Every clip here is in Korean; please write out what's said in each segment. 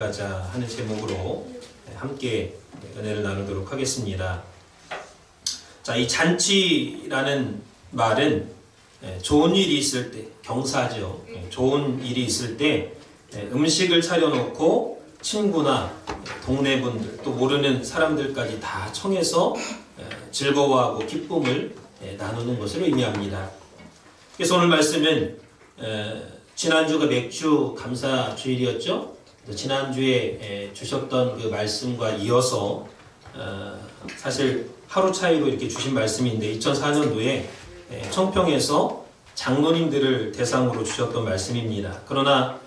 고백하자 하는 제목으로 함께 은혜를 나누도록 하겠습니다. 자, 이 잔치라는 말은 좋은 일이 있을 때, 경사죠. 좋은 일이 있을 때 음식을 차려놓고 친구나 동네 분들 또 모르는 사람들까지 다 청해서 즐거워하고 기쁨을 나누는 것을 의미합니다. 그래서 오늘 말씀은 지난주가 맥주 감사 주일이었죠. 지난주에 주셨던 그 말씀과 이어서 사실 하루 차이로 이렇게 주신 말씀인데 2004년도에 청평에서 장로님들을 대상으로 주셨던 말씀입니다. 그러나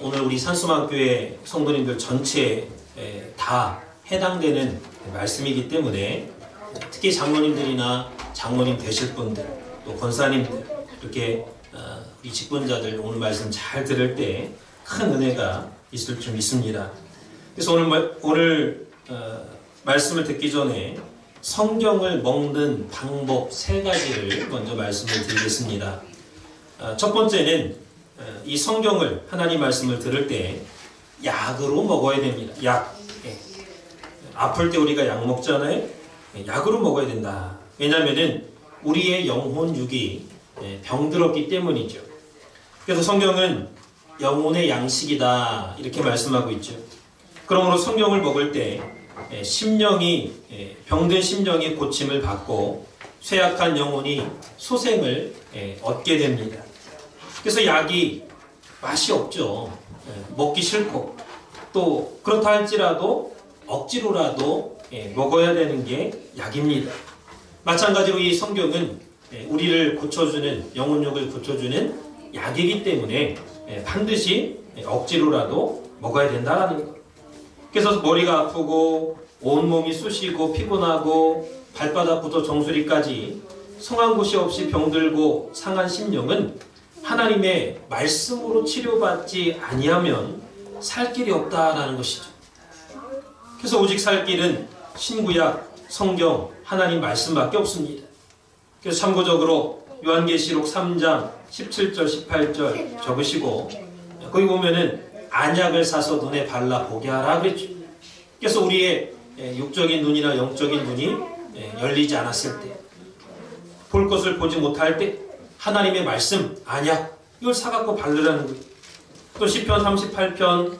오늘 우리 산수만교회 성도님들 전체에 다 해당되는 말씀이기 때문에 특히 장로님들이나 장로님 되실 분들 또 권사님들 이렇게 우리 직분자들 오늘 말씀 잘 들을 때 큰 은혜가 있을 줄 믿습니다. 그래서 오늘 말씀을 듣기 전에 성경을 먹는 방법 3가지를 먼저 말씀을 드리겠습니다. 첫 번째는 이 성경을 하나님 말씀을 들을 때 약으로 먹어야 됩니다. 약. 아플 때 우리가 약 먹잖아요. 약으로 먹어야 된다. 왜냐하면 우리의 영혼 육이 병들었기 때문이죠. 그래서 성경은 영혼의 양식이다 이렇게 말씀하고 있죠. 그러므로 성경을 먹을 때 심령이 병든 심령이 고침을 받고 쇠약한 영혼이 소생을 얻게 됩니다. 그래서 약이 맛이 없죠. 먹기 싫고 또 그렇다 할지라도 억지로라도 먹어야 되는 게 약입니다. 마찬가지로 이 성경은 우리를 고쳐주는 영혼력을 고쳐주는 약이기 때문에 반드시 억지로라도 먹어야 된다는 것. 그래서 머리가 아프고 온몸이 쑤시고 피곤하고 발바닥부터 정수리까지 성한 곳이 없이 병들고 상한 심령은 하나님의 말씀으로 치료받지 아니하면 살 길이 없다라는 것이죠. 그래서 오직 살 길은 신구약, 성경, 하나님 말씀밖에 없습니다. 그래서 참고적으로 요한계시록 3장 17절, 18절 적으시고 거기 보면은 안약을 사서 눈에 발라 보게 하라 그랬죠. 그래서 우리의 육적인 눈이나 영적인 눈이 열리지 않았을 때, 볼 것을 보지 못할 때 하나님의 말씀, 안약 이걸 사갖고 바르라는 거예요. 또 시편 38편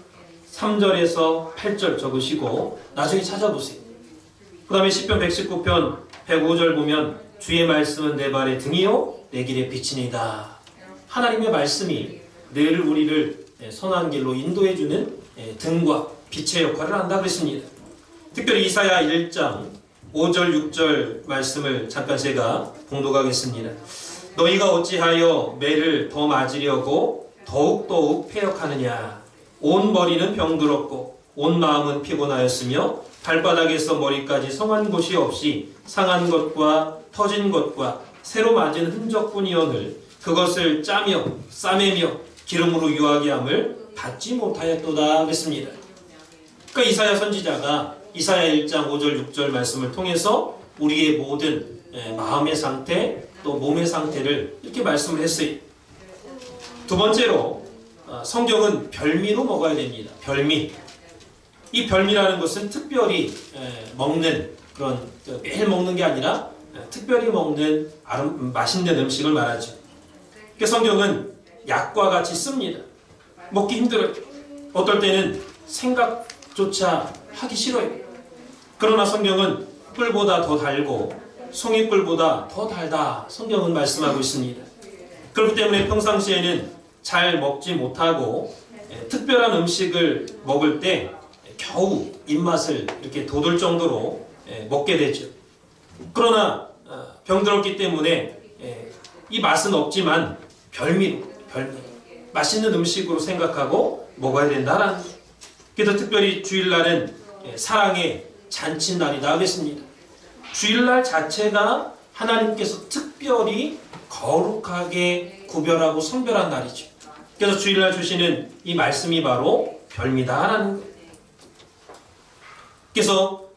3절에서 8절 적으시고 나중에 찾아보세요. 그 다음에 시편 119편 105절 보면 주의 말씀은 내 발의 등이요 내 길의 빛이니이다. 하나님의 말씀이 늘 우리를 선한 길로 인도해주는 등과 빛의 역할을 한다 그랬습니다. 특별히 이사야 1장 5절 6절 말씀을 잠깐 제가 봉독하겠습니다. 너희가 어찌하여 매를 더 맞으려고 더욱더욱 패역하느냐. 온 머리는 병들었고 온 마음은 피곤하였으며 발바닥에서 머리까지 성한 곳이 없이 상한 것과 터진 것과 새로 맞은 흔적뿐이오늘 그것을 짜며 싸매며 기름으로 유하게 함을 받지 못하였도다 그랬습니다. 그러니까 이사야 선지자가 이사야 1장 5절 6절 말씀을 통해서 우리의 모든 마음의 상태 또 몸의 상태를 이렇게 말씀을 했어요. 두 번째로 성경은 별미로 먹어야 됩니다. 별미. 이 별미라는 것은 특별히 먹는 그런 매일 먹는 게 아니라 특별히 먹는 맛있는 음식을 말하죠. 그래서 성경은 약과 같이 씁니다. 먹기 힘들어요. 어떨 때는 생각조차 하기 싫어요. 그러나 성경은 꿀보다 더 달고 송이꿀보다 더 달다 성경은 말씀하고 있습니다. 그렇기 때문에 평상시에는 잘 먹지 못하고 특별한 음식을 먹을 때 겨우 입맛을 이렇게 돋을 정도로 먹게 되죠. 그러나 병들었기 때문에 이 맛은 없지만 별미 맛있는 음식으로 생각하고 먹어야 된다라는 거죠. 그래서 특별히 주일날은 사랑의 잔칫날이다 하겠습니다. 주일날 자체가 하나님께서 특별히 거룩하게 구별하고 성별한 날이죠. 그래서 주일날 주시는 이 말씀이 바로 별미다라는 거예요. 그래서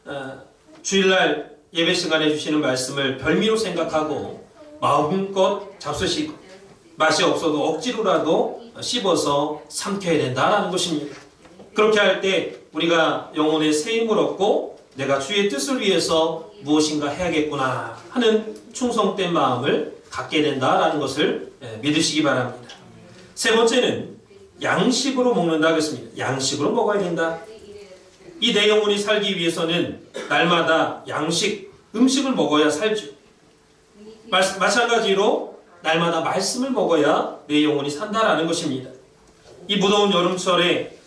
주일날 예배 시간에 주시는 말씀을 별미로 생각하고 마음껏 잡수시고 맛이 없어도 억지로라도 씹어서 삼켜야 된다라는 것입니다. 그렇게 할 때 우리가 영혼의 새 힘을 얻고 내가 주의 뜻을 위해서 무엇인가 해야겠구나 하는 충성된 마음을 갖게 된다라는 것을 믿으시기 바랍니다. 세 번째는 양식으로 먹는다 그랬습니다. 양식으로 먹어야 된다. 이 내 영혼이 살기 위해서는 날마다 음식을 먹어야 살죠. 마찬가지로 날마다 말씀을 먹어야 내 영혼이 산다라는 것입니다. 이 무더운 여름철에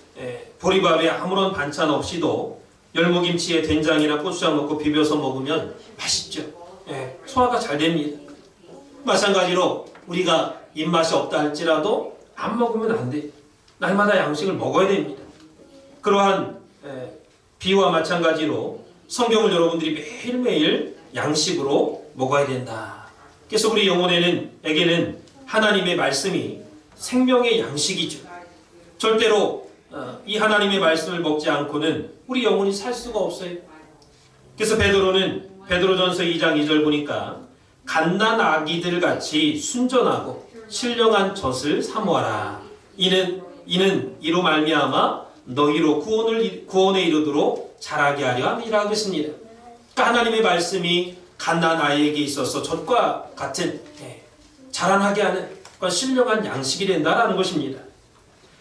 보리밥에 아무런 반찬 없이도 열무김치에 된장이나 고추장 넣고 비벼서 먹으면 맛있죠. 소화가 잘 됩니다. 마찬가지로 우리가 입맛이 없다 할지라도 안 먹으면 안 돼. 날마다 양식을 먹어야 됩니다. 그러한 비유와 마찬가지로 성경을 여러분들이 매일매일 양식으로 먹어야 된다. 그래서 우리 영혼에게는 하나님의 말씀이 생명의 양식이죠. 절대로 이 하나님의 말씀을 먹지 않고는 우리 영혼이 살 수가 없어요. 그래서 베드로전서 2장 2절 보니까 갓난 아기들 같이 순전하고 신령한 젖을 사모하라. 이는 말미암아 너희로 구원에 이르도록 자라게 하려 함이라 그랬습니다. 그러니까 하나님의 말씀이 갓난 아이에게 있어서 젖과 같은 자라나게 하는 신령한 양식이 된다라는 것입니다.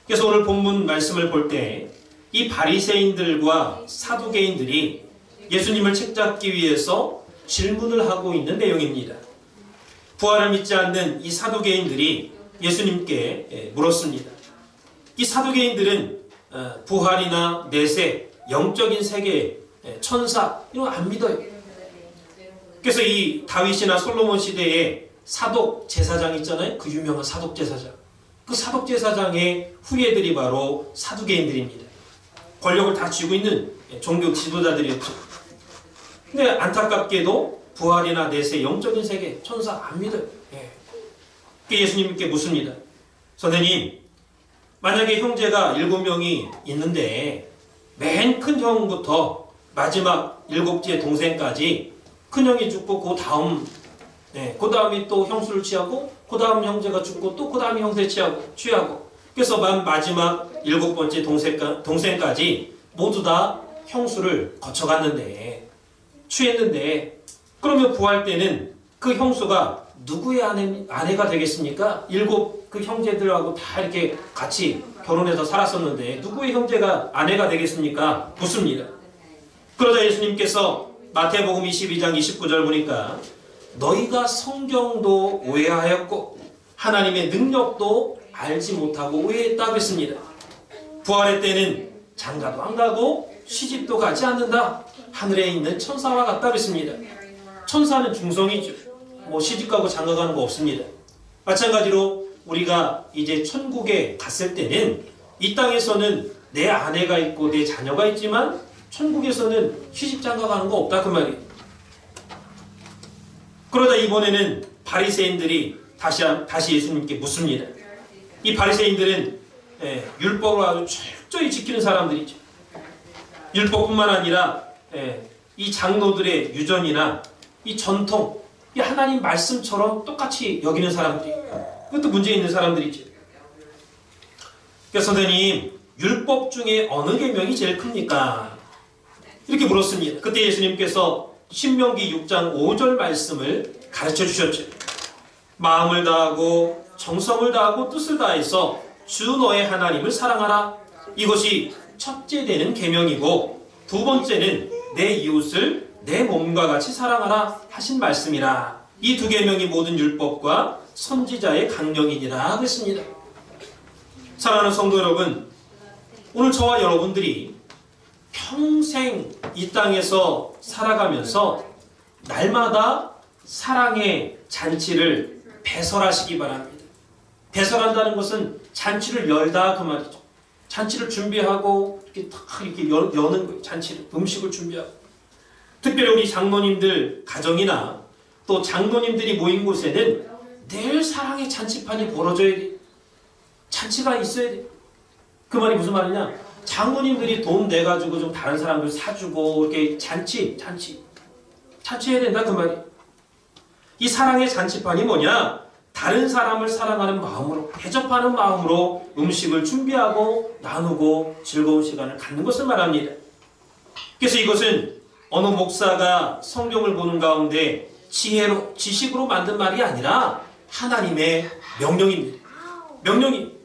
그래서 오늘 본문 말씀을 볼 때 이 바리새인들과 사두개인들이 예수님을 책잡기 위해서 질문을 하고 있는 내용입니다. 부활을 믿지 않는 이 사두개인들이 예수님께 물었습니다. 이 사두개인들은 부활이나 내세, 영적인 세계, 천사 이런 거 안 믿어요. 그래서 이 다윗이나 솔로몬 시대에 사독 제사장 있잖아요. 그 유명한 사독 제사장. 그 사독 제사장의 후예들이 바로 사두개인들입니다. 권력을 다 쥐고 있는 종교 지도자들이었죠. 근데 안타깝게도 부활이나 내세, 영적인 세계, 천사 안 믿어요. 예수님께 묻습니다. 선생님, 만약에 형제가 7명이 있는데 맨 큰 형부터 마지막 7째 동생까지 큰 형이 죽고 그 다음이 또 형수를 취하고 그 다음 형제가 죽고 또 그 다음이 형제 취하고 그래서 마지막 7번째 동생까지 모두 다 형수를 거쳐갔는데 취했는데 그러면 부활 때는 그 형수가 누구의 아내가 되겠습니까? 7 그 형제들하고 다 이렇게 같이 결혼해서 살았었는데 누구의 형제가 아내가 되겠습니까? 묻습니다. 그러자 예수님께서 마태복음 22장 29절 보니까 너희가 성경도 오해하였고 하나님의 능력도 알지 못하고 오해했다고 했습니다. 부활의 때는 장가도 안 가고 시집도 가지 않는다. 하늘에 있는 천사와 같다고 했습니다. 천사는 중성이죠. 시집가고 장가가는 거 없습니다. 마찬가지로 우리가 이제 천국에 갔을 때는 이 땅에서는 내 아내가 있고 내 자녀가 있지만 천국에서는 시집 장가가는 거 없다 그 말이에요. 그러다 이번에는 바리새인들이 다시 예수님께 묻습니다. 이 바리새인들은 율법을 아주 철저히 지키는 사람들이죠. 율법뿐만 아니라 이 장로들의 유전이나 이 전통, 이 하나님 말씀처럼 똑같이 여기는 사람들이에요. 그것도 문제 있는 사람들이죠. 그래서 선생님, 율법 중에 어느 계명이 제일 큽니까? 이렇게 물었습니다. 그때 예수님께서 신명기 6장 5절 말씀을 가르쳐 주셨죠. 마음을 다하고 정성을 다하고 뜻을 다해서 주 너의 하나님을 사랑하라. 이것이 첫째 되는 계명이고 두 번째는 내 이웃을 내 몸과 같이 사랑하라 하신 말씀이라. 이 두 계명이 모든 율법과 선지자의 강령이니라 했습니다. 사랑하는 성도 여러분, 오늘 저와 여러분들이 평생 이 땅에서 살아가면서 날마다 사랑의 잔치를 배설하시기 바랍니다. 배설한다는 것은 잔치를 열다 그 말이죠. 잔치를 준비하고 이렇게 여는 거예요. 잔치를, 음식을 준비하고. 특별히 우리 장로님들 가정이나 또 장로님들이 모인 곳에는 늘 사랑의 잔치판이 벌어져야 돼. 잔치가 있어야 돼. 그 말이 무슨 말이냐? 장로님들이 돈 내가지고 좀 다른 사람들 사주고 이렇게 잔치해야 된다 그 말이에요. 이 사랑의 잔치판이 뭐냐? 다른 사람을 사랑하는 마음으로, 대접하는 마음으로 음식을 준비하고 나누고 즐거운 시간을 갖는 것을 말합니다. 그래서 이것은 어느 목사가 성경을 보는 가운데 지혜로, 지식으로 만든 말이 아니라 하나님의 명령입니다. 명령이.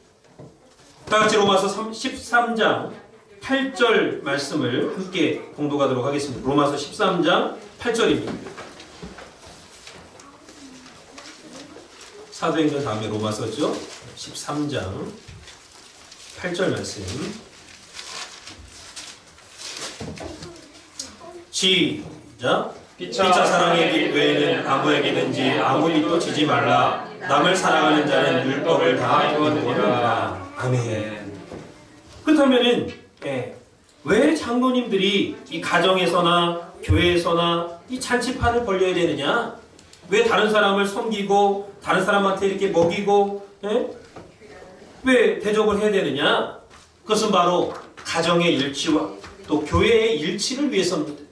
다 같이 로마서 13장 8절 말씀을 함께 공독하도록 하겠습니다. 로마서 13장 8절입니다. 사도행전 다음에 로마서죠. 13장 8절 말씀. 시작. 피차 사랑의 빛 외에는 아무에게든지 아무 빛도 지지 말라. 남을 사랑하는 자는 율법을 다 이루었느니라. 아멘. 그렇다면은 왜 장로님들이 이 가정에서나 교회에서나 이 잔치판을 벌려야 되느냐? 왜 다른 사람을 섬기고 다른 사람한테 이렇게 먹이고 왜 대접을 해야 되느냐? 그것은 바로 가정의 일치와 또 교회의 일치를 위해서입니다.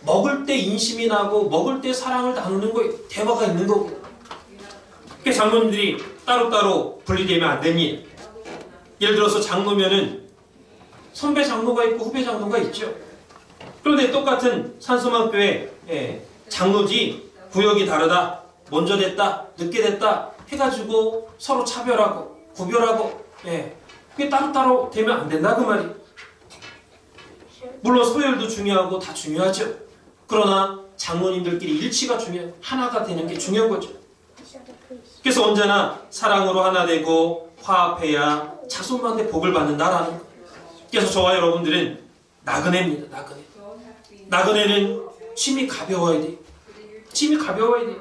먹을 때 인심이 나고 먹을 때 사랑을 나누는 거에 대화가 있는 거고. 그러니까 장로님들이 따로따로 분리되면 안 됩니다. 예를 들어서 장로면은 선배 장로가 있고 후배 장로가 있죠. 그런데 똑같은 산소만교회 장로지 구역이 다르다, 먼저 됐다, 늦게 됐다 해가지고 서로 차별하고 구별하고 그게 따로따로 되면 안 된다 그 말이에요. 물론 서열도 중요하고 다 중요하죠. 그러나 장로님들끼리 일치가 중요해요. 하나가 되는 게 중요한 거죠. 그래서 언제나 사랑으로 하나 되고 화합해야 자손만대 복을 받는다라는 거예요. 그래서 저와 여러분들은 나그네입니다. 나그네. 나그네는 짐이 가벼워야 돼요. 짐이 가벼워야 돼요.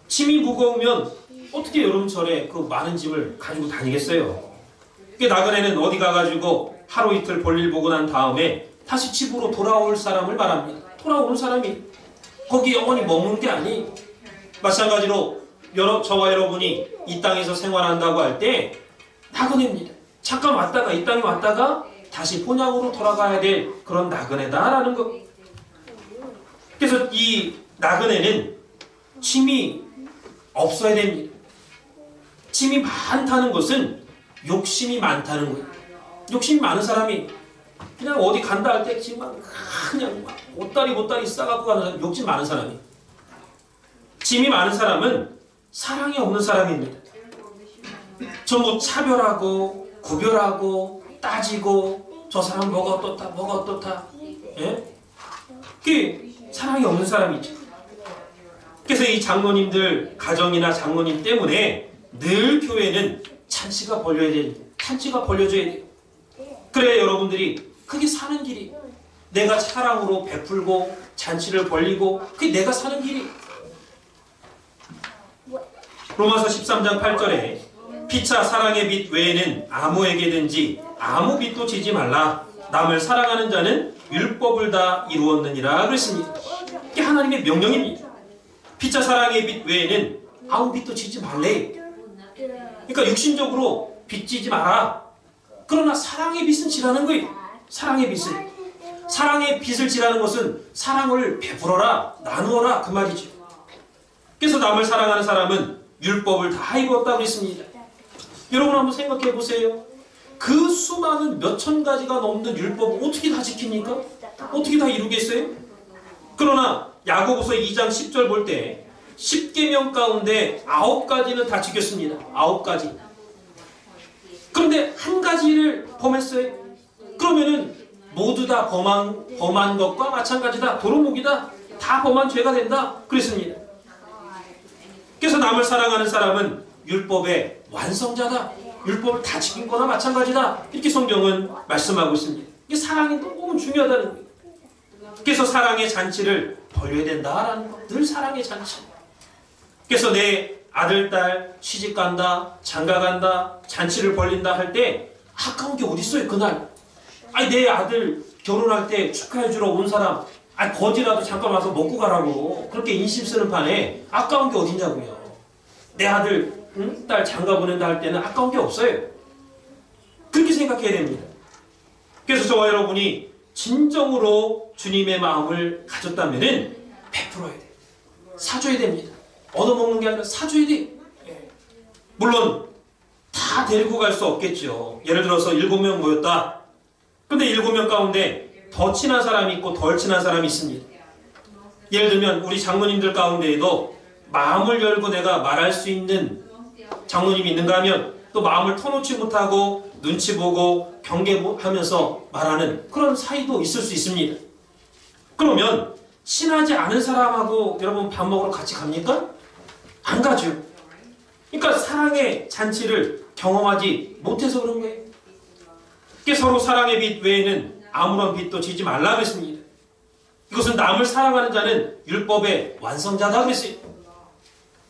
짐이 무거우면 어떻게 여름철에 그 많은 짐을 가지고 다니겠어요? 나그네는 어디 가가지고 하루 이틀 볼일 보고 난 다음에 다시 집으로 돌아올 사람을 말합니다. 돌아오는 사람이 거기 영원히 머무는 게 아니. 마찬가지로 저와 여러분이 이 땅에서 생활한다고 할 때 나그네입니다. 잠깐 왔다가 이 땅에 왔다가 다시 본향으로 돌아가야 될 그런 나그네다라는 것. 그래서 이 나그네는 짐이 없어야 됩니다. 짐이 많다는 것은 욕심이 많다는 거예요. 욕심이 많은 사람이 그냥 어디 간다 할 때 그냥 보따리 싸갖고 가는 사람, 욕심 많은 사람이. 짐이 많은 사람은 사랑이 없는 사람입니다. 전부 차별하고 구별하고 따지고 저 사람 뭐가 어떻다 그게 사랑이 없는 사람이죠. 그래서 이 장로님들 가정이나 장로님 때문에 늘 교회는 잔치가 벌려야 돼요. 잔치가 벌려져야 돼요. 그래야 여러분들이 그게 사는 길이, 내가 사랑으로 베풀고 잔치를 벌리고 그게 내가 사는 길이. 로마서 13장 8절에 피차 사랑의 빛 외에는 아무에게든지 아무 빛도 지지 말라. 남을 사랑하는 자는 율법을 다 이루었느니라 그랬습니다. 이게 하나님의 명령입니다. 피차 사랑의 빛 외에는 아무 빛도 지지 말래. 그러니까 육신적으로 빛 지지 마라. 그러나 사랑의 빛은 지라는 거예요. 사랑의 빛을. 사랑의 빛을 지라는 것은 사랑을 베풀어라, 나누어라 그 말이죠. 그래서 남을 사랑하는 사람은 율법을 다 이루었다고 했습니다. 여러분 한번 생각해 보세요. 그 수많은 몇천 가지가 넘는 율법을 어떻게 다 지킵니까? 어떻게 다 이루겠어요? 그러나 야고보서 2장 10절 볼 때 10계명 가운데 9가지는 다 지켰습니다. 9가지. 그런데 한 가지를 범했어요. 그러면은 모두 다 범한 것과 마찬가지다. 도루묵이다. 다 범한 죄가 된다. 그랬습니다. 그래서 남을 사랑하는 사람은 율법의 완성자다. 율법을 다 지킨 거나 마찬가지다. 이렇게 성경은 말씀하고 있습니다. 이게 사랑이 너무 중요하다는 거예요. 그래서 사랑의 잔치를 벌려야 된다라는 거. 늘 사랑의 잔치. 그래서 내 아들, 딸 시집 간다, 장가 간다, 잔치를 벌린다 할 때 아까운 게 어디 있어요 그날. 아니 내 아들 결혼할 때 축하해주러 온 사람 거지라도 잠깐 와서 먹고 가라고 그렇게 인심 쓰는 판에 아까운 게 어딨냐고요. 내 아들 딸 장가 보낸다 할 때는 아까운 게 없어요. 그렇게 생각해야 됩니다. 그래서 저와 여러분이 진정으로 주님의 마음을 가졌다면은 베풀어야 돼요. 사줘야 됩니다. 얻어먹는 게 아니라 사줘야 돼요. 물론 다 데리고 갈 수 없겠죠. 예를 들어서 7명 모였다. 근데 7명 가운데 더 친한 사람이 있고 덜 친한 사람이 있습니다. 예를 들면 우리 장로님들 가운데에도 마음을 열고 내가 말할 수 있는 장로님이 있는가 하면 또 마음을 터놓지 못하고 눈치 보고 경계하면서 말하는 그런 사이도 있을 수 있습니다. 그러면 친하지 않은 사람하고 여러분 밥 먹으러 같이 갑니까? 안 가죠. 그러니까 사랑의 잔치를 경험하지 못해서 그런 거예요. 서로 사랑의 빛 외에는 아무런 빛도 지지 말라 그랬습니다. 이것은 남을 사랑하는 자는 율법의 완성자다 그랬어요.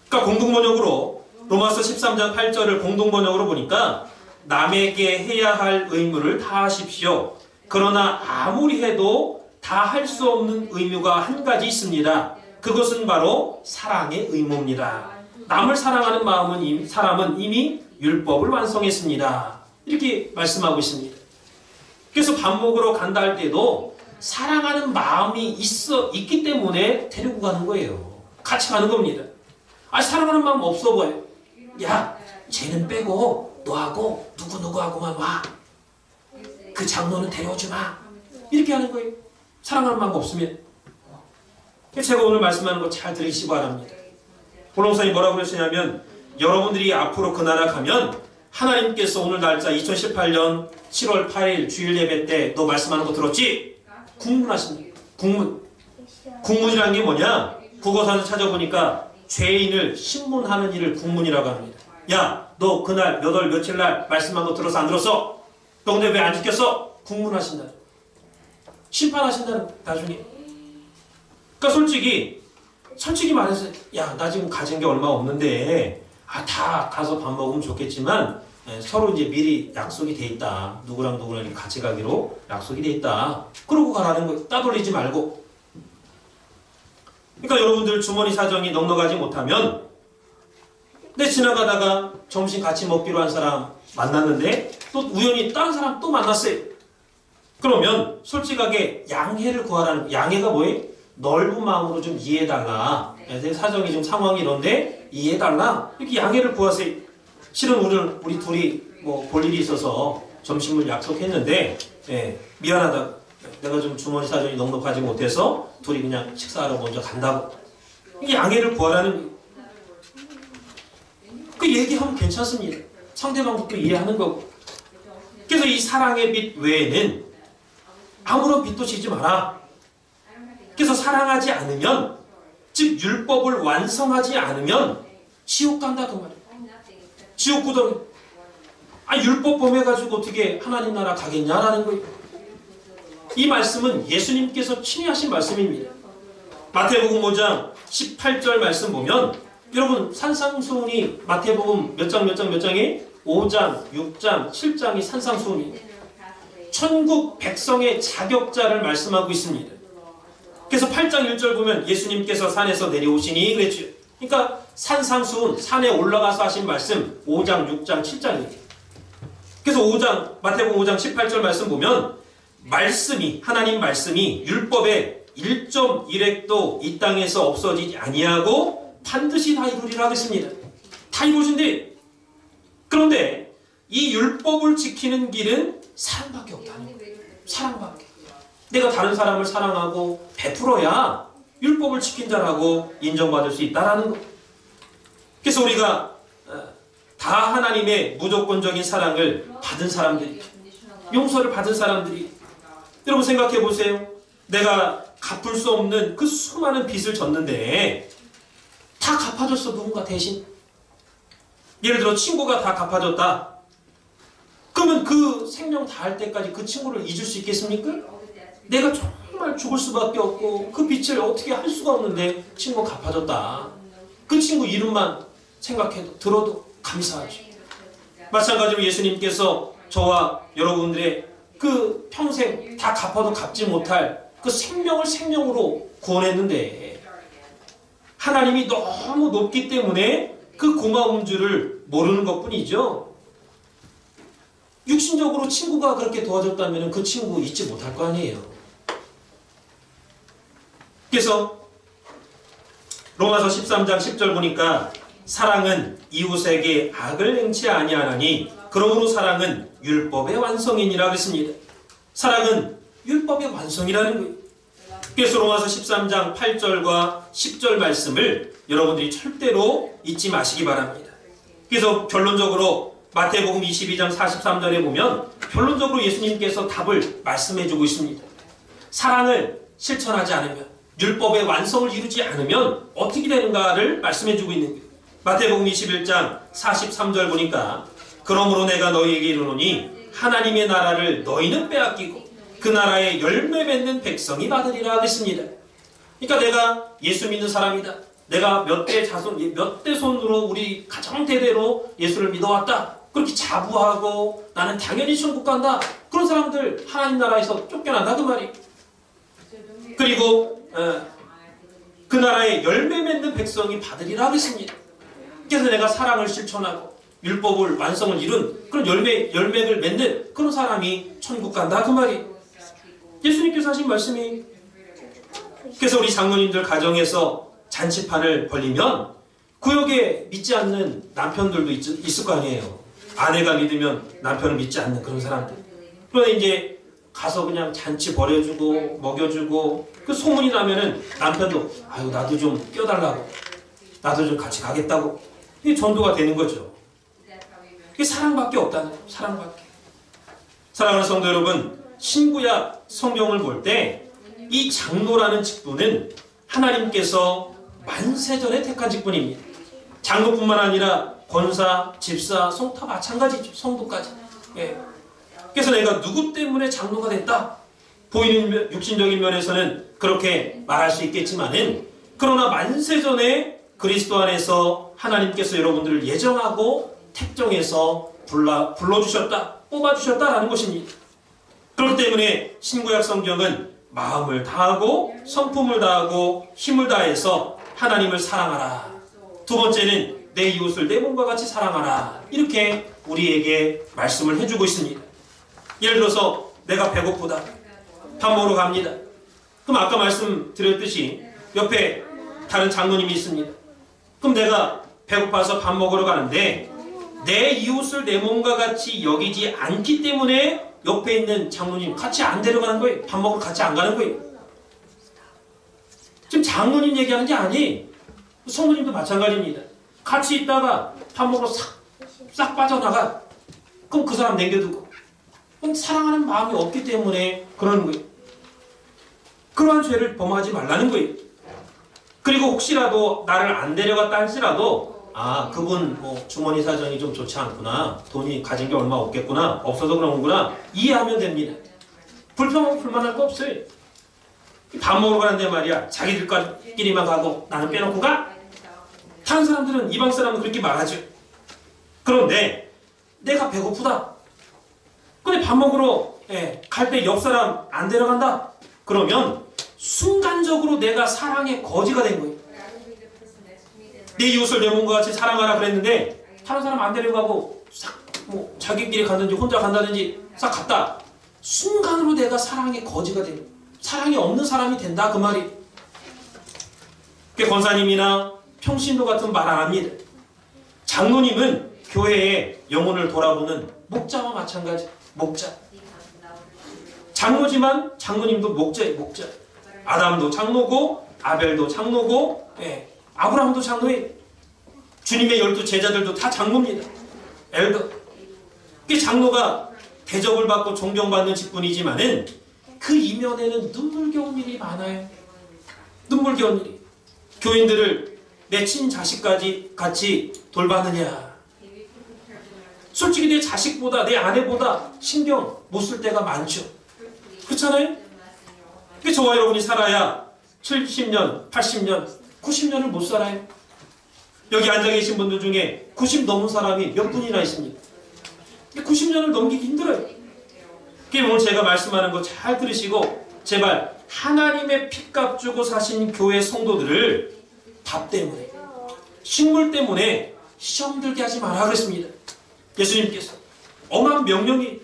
그러니까 공동번역으로 로마서 13장 8절을 공동번역으로 보니까 남에게 해야 할 의무를 다하십시오. 그러나 아무리 해도 다 할 수 없는 의무가 한 가지 있습니다. 그것은 바로 사랑의 의무입니다. 남을 사랑하는 사람은 이미 율법을 완성했습니다. 이렇게 말씀하고 있습니다. 그래서 밥 먹으러 간다 할 때도 사랑하는 마음이 있기 때문에 데리고 가는 거예요. 같이 가는 겁니다. 사랑하는 마음 없어 보여요. 야, 쟤는 빼고 너하고 누구하고만 와. 그 장로는 데려오지 마. 이렇게 하는 거예요. 사랑하는 마음 없으면. 제가 오늘 말씀하는 거 잘 들으시기 바랍니다. 본론사님 뭐라고 그러시냐면 여러분들이 앞으로 그 나라 가면 하나님께서 오늘 날짜 2018년 7월 8일 주일 예배 때 너 말씀하는 거 들었지? 국문하십니다. 국문이라는 게 뭐냐? 국어사전 찾아보니까 죄인을 신문하는 일을 국문이라고 합니다. 야, 너 그날 몇 월 며칠 날 말씀한 거 들었어? 안 들었어? 너 근데 왜 안 지켰어? 국문하신다. 심판하신다는 나중에. 그러니까 솔직히 말해서 야, 나 지금 가진 게 얼마 없는데 다 가서 밥 먹으면 좋겠지만 서로 이제 미리 약속이 돼 있다. 누구랑 같이 가기로 약속이 돼 있다. 그러고 가라는 거 따돌리지 말고. 그러니까 여러분들 주머니 사정이 넉넉하지 못하면 내 지나가다가 점심 같이 먹기로 한 사람 만났는데 또 우연히 다른 사람 또 만났어요. 그러면 솔직하게 양해를 구하라는, 양해가 뭐예요? 넓은 마음으로 좀 이해해달라. 내 사정이 좀 상황이 이런데 이해해달라. 이렇게 양해를 구하세요. 실은 우리 둘이 볼 일이 있어서 점심을 약속했는데 미안하다. 내가 좀 주머니 사정이 넉넉하지 못해서 둘이 그냥 식사하러 먼저 간다고. 이게 양해를 구하라는 그 얘기하면 괜찮습니다. 상대방도 또 이해하는 거고. 그래서 이 사랑의 빛 외에는 아무런 빛도 지지 마라. 그래서 사랑하지 않으면, 즉 율법을 완성하지 않으면 지옥 간다 그 말이에요. 지옥 구덩이. 율법 범해가지고 어떻게 하나님 나라 가겠냐라는 거예요. 이 말씀은 예수님께서 친히 하신 말씀입니다. 마태복음 5장 18절 말씀 보면 여러분 산상수훈이 마태복음 몇 장에 5장, 6장, 7장이 산상수훈이에요. 천국 백성의 자격자를 말씀하고 있습니다. 그래서 8장 1절 보면 예수님께서 산에서 내려오시니 그랬죠. 그러니까 산상수훈, 산에 올라가서 하신 말씀 5장, 6장, 7장이에요. 그래서 마태복음 5장 18절 말씀 보면 하나님 말씀이 율법의 1.1획도 이 땅에서 없어지지 아니하고 반드시 다 이루리라 하겠습니다. 다 이루어진대. 그런데 이 율법을 지키는 길은 사랑밖에 없다는 거예요. 사랑밖에. 내가 다른 사람을 사랑하고 베풀어야 율법을 지킨 자라고 인정받을 수 있다는 거. 그래서 우리가 다 하나님의 무조건적인 사랑을 받은 사람들이, 용서를 받은 사람들이, 여러분 생각해 보세요. 내가 갚을 수 없는 그 수많은 빚을 졌는데 다 갚아줬어, 누군가 대신. 예를 들어 친구가 다 갚아줬다. 그러면 그 생명 다할 때까지 그 친구를 잊을 수 있겠습니까? 내가 정말 죽을 수밖에 없고 그 빚을 어떻게 할 수가 없는데 친구 갚아줬다. 그 친구 이름만 생각해도 들어도 감사하죠. 마찬가지로 예수님께서 저와 여러분들의 그 평생 다 갚아도 갚지 못할 그 생명을 생명으로 구원했는데 하나님이 너무 높기 때문에 그 고마운 줄을 모르는 것뿐이죠. 육신적으로 친구가 그렇게 도와줬다면 그 친구 잊지 못할 거 아니에요. 그래서 로마서 13장 10절 보니까 사랑은 이웃에게 악을 행치 아니하나니 그러므로 사랑은 율법의 완성이니라 그랬습니다. 사랑은 율법의 완성이라는 거예요. 그래서 로마서 13장 8절과 10절 말씀을 여러분들이 절대로 잊지 마시기 바랍니다. 그래서 결론적으로 마태복음 22장 43절에 보면 결론적으로 예수님께서 답을 말씀해주고 있습니다. 사랑을 실천하지 않으면, 율법의 완성을 이루지 않으면 어떻게 되는가를 말씀해주고 있는 거예요. 마태복음 21장 43절 보니까 그러므로 내가 너희에게 이르노니 하나님의 나라를 너희는 빼앗기고 그 나라에 열매 맺는 백성이 받으리라 하겠습니다. 그러니까 내가 예수 믿는 사람이다. 내가 몇 대 손으로 우리 가정 대대로 예수를 믿어왔다. 그렇게 자부하고 나는 당연히 천국 간다. 그런 사람들 하나님 나라에서 쫓겨난다 그 말이. 그리고 그 나라에 열매 맺는 백성이 받으리라 하겠습니다. 그래서 내가 사랑을 실천하고 율법을 완성을 이룬 그런 열매를 맺는 그런 사람이 천국 간다 그 말이. 예수님께서 하신 말씀이. 그래서 우리 장로님들 가정에서 잔치판을 벌리면 구역에 믿지 않는 남편들도 있을 거 아니에요. 아내가 믿으면 남편을 믿지 않는 그런 사람들. 그런데 이제 가서 그냥 잔치 벌여주고 먹여주고 그 소문이 나면은 남편도 아유 나도 좀 껴달라고, 나도 좀 같이 가겠다고. 이게 전도가 되는 거죠. 이게 사랑밖에 없다는 거예요. 사랑밖에. 사랑하는 성도 여러분, 신구약 성경을 볼 때 이 장로라는 직분은 하나님께서 만세전에 택한 직분입니다. 장로뿐만 아니라 권사, 집사, 성타 마찬가지죠. 성도까지. 예. 그래서 내가 누구 때문에 장로가 됐다. 보이는 육신적인 면에서는 그렇게 말할 수 있겠지만은 그러나 만세전에 그리스도 안에서 하나님께서 여러분들을 예정하고 택정해서 불러주셨다. 뽑아주셨다라는 것입니다. 그렇기 때문에 신구약 성경은 마음을 다하고 성품을 다하고 힘을 다해서 하나님을 사랑하라. 두 번째는 내 이웃을 내 몸과 같이 사랑하라. 이렇게 우리에게 말씀을 해주고 있습니다. 예를 들어서 내가 배고프다. 밥 먹으러 갑니다. 그럼 아까 말씀드렸듯이 옆에 다른 장로님이 있습니다. 그럼 내가 배고파서 밥 먹으러 가는데 내 이웃을 내 몸과 같이 여기지 않기 때문에 옆에 있는 장로님 같이 안 데려가는 거예요. 밥 먹으러 같이 안 가는 거예요. 지금 장로님 얘기하는 게 아니, 성도님도 마찬가지입니다. 같이 있다가 밥 먹으러 싹 빠져나가. 그럼 그 사람 남겨두고. 그럼 사랑하는 마음이 없기 때문에 그러는 거예요. 그러한 죄를 범하지 말라는 거예요. 그리고 혹시라도 나를 안 데려갔다 할지라도 아, 그분 뭐 주머니 사정이 좀 좋지 않구나. 돈이 가진 게 얼마 없겠구나. 없어서 그러는구나. 이해하면 됩니다. 불평하고 불만할 거 없어요. 밥 먹으러 가는데 말이야. 자기들끼리만 가고 나는 빼놓고 가? 다른 사람들은, 이방 사람은 그렇게 말하죠. 그런데 내가 배고프다. 근데 밥 먹으러 갈 때 옆 사람 안 데려간다. 그러면 순간적으로 내가 사랑의 거지가 된 거예요. 내 이웃을 내 몸과 같이 사랑하라 그랬는데 다른 사람 안 데려가고 싹 뭐 자기끼리 간다든지 혼자 간다든지 싹 갔다. 순간으로 내가 사랑의 거지가 된 거예요. 사랑이 없는 사람이 된다 그 말이. 권사님이나 평신도 같은 말 안 합니다. 장로님은 교회의 영혼을 돌아보는 목자와 마찬가지. 목자. 장로지만 장로님도 목자예요. 목자. 아담도 장로고 아벨도 장로고 아브라함도 장로예요. 주님의 12 제자들도 다 장로입니다. 엘더. 그 장로가 대접을 받고 존경받는 직분이지만은 그 이면에는 눈물겨운 일이 많아요. 눈물겨운 일이. 교인들을 내 친자식까지 같이 돌봤느냐. 솔직히 내 자식보다 내 아내보다 신경 못 쓸 때가 많죠. 그렇잖아요? 저와 여러분이 살아야 70년, 80년, 90년을 못 살아요. 여기 앉아 계신 분들 중에 90 넘은 사람이 몇 분이나 있습니다. 90년을 넘기기 힘들어요. 오늘 제가 말씀하는 거 잘 들으시고 제발 하나님의 핏값 주고 사신 교회 성도들을 밥 때문에, 식물 때문에 시험 들게 하지 마라 그랬습니다. 예수님께서 엄한 명령이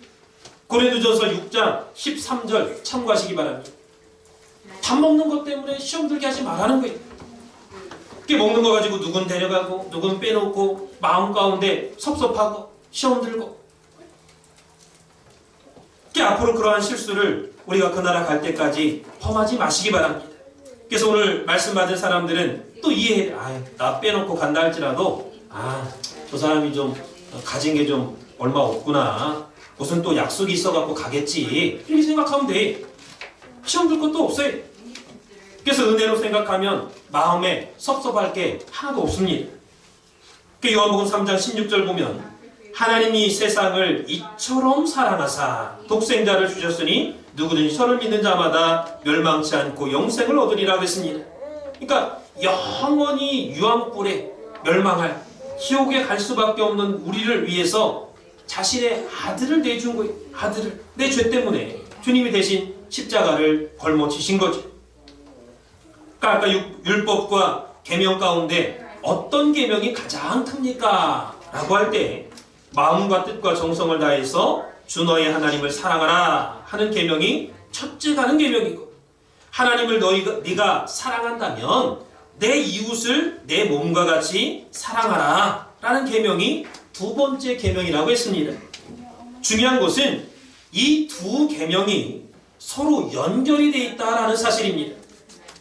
고린도전서 6장 13절 참고하시기 바랍니다. 밥 먹는 것 때문에 시험 들게 하지 말라는 거예요. 먹는 거 가지고 누군 데려가고 누군 빼놓고 마음 가운데 섭섭하고 시험 들고. 앞으로 그러한 실수를 우리가 그 나라 갈 때까지 범하지 마시기 바랍니다. 그래서 오늘 말씀 받은 사람들은 또 이해해. 나 빼놓고 간다 할지라도 저 사람이 좀 가진 게 좀 얼마 없구나. 무슨 또 약속이 있어갖고 가겠지. 이렇게 생각하면 돼. 시험 들 것도 없어요. 그래서 은혜로 생각하면 마음에 섭섭할 게 하나도 없습니다. 요한복음 3장 16절 보면 하나님이 세상을 이처럼 사랑하사 독생자를 주셨으니 누구든지 저를 믿는 자마다 멸망치 않고 영생을 얻으리라고 했습니다. 그러니까 영원히 유황불에 멸망할 지옥에 갈 수밖에 없는 우리를 위해서 자신의 아들을 내준 거예요. 아들을. 내 죄 때문에 주님이 대신 십자가를 걸머지신 거죠. 그러니까 아까 율법과 계명 가운데 어떤 계명이 가장 큽니까? 라고 할 때 마음과 뜻과 정성을 다해서 주 너의 하나님을 사랑하라 하는 계명이 첫째 가는 계명이고, 하나님을 네가 사랑한다면 내 이웃을 내 몸과 같이 사랑하라 라는 계명이 두 번째 계명이라고 했습니다. 중요한 것은 이 두 계명이 서로 연결이 되어 있다라는 사실입니다.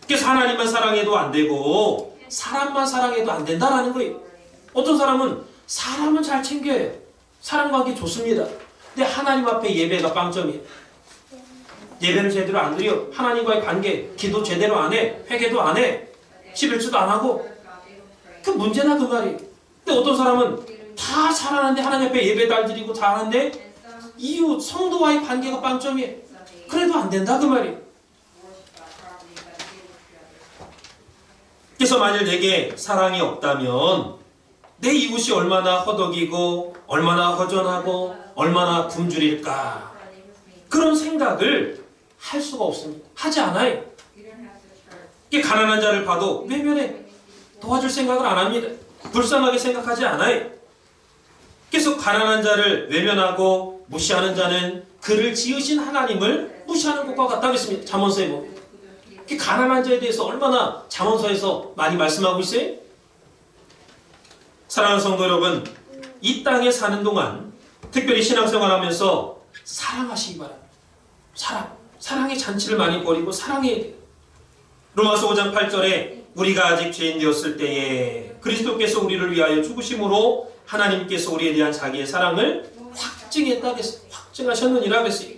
그래서 하나님만 사랑해도 안 되고 사람만 사랑해도 안 된다라는 거예요. 어떤 사람은 사람은 잘 챙겨요. 사람관계 좋습니다. 근데 하나님 앞에 예배가 빵점이에요. 예배는 제대로 안 드려. 하나님과의 관계, 기도 제대로 안 해. 회개도 안 해. 11주도 안 하고. 그 문제나 그 말이에요. 근데 어떤 사람은 다 잘하는데 하나님 앞에 예배도 안 드리고 다 하는데 이웃 성도와의 관계가 빵점이에요. 그래도 안 된다 그 말이에요. 그래서 만일 내게 사랑이 없다면 내 이웃이 얼마나 허덕이고 얼마나 허전하고 얼마나 굶주릴까, 그런 생각을 할 수가 없습니다. 하지 않아요. 가난한 자를 봐도 외면해. 도와줄 생각을 안 합니다. 불쌍하게 생각하지 않아요. 그래서 가난한 자를 외면하고 무시하는 자는 그를 지으신 하나님을 무시하는 것과 같다고 했습니다. 잠언서에 보면. 가난한 자에 대해서 얼마나 잠언서에서 많이 말씀하고 있어요? 사랑하는 성도 여러분, 이 땅에 사는 동안 특별히 신앙생활하면서 사랑하시기 바랍니다. 사랑의 잔치를 많이 벌이고 사랑해야 돼요. 로마서 5장 8절에 우리가 아직 죄인 되었을 때에 그리스도께서 우리를 위하여 죽으심으로 하나님께서 우리에 대한 자기의 사랑을 확증하셨느니라 그랬어요.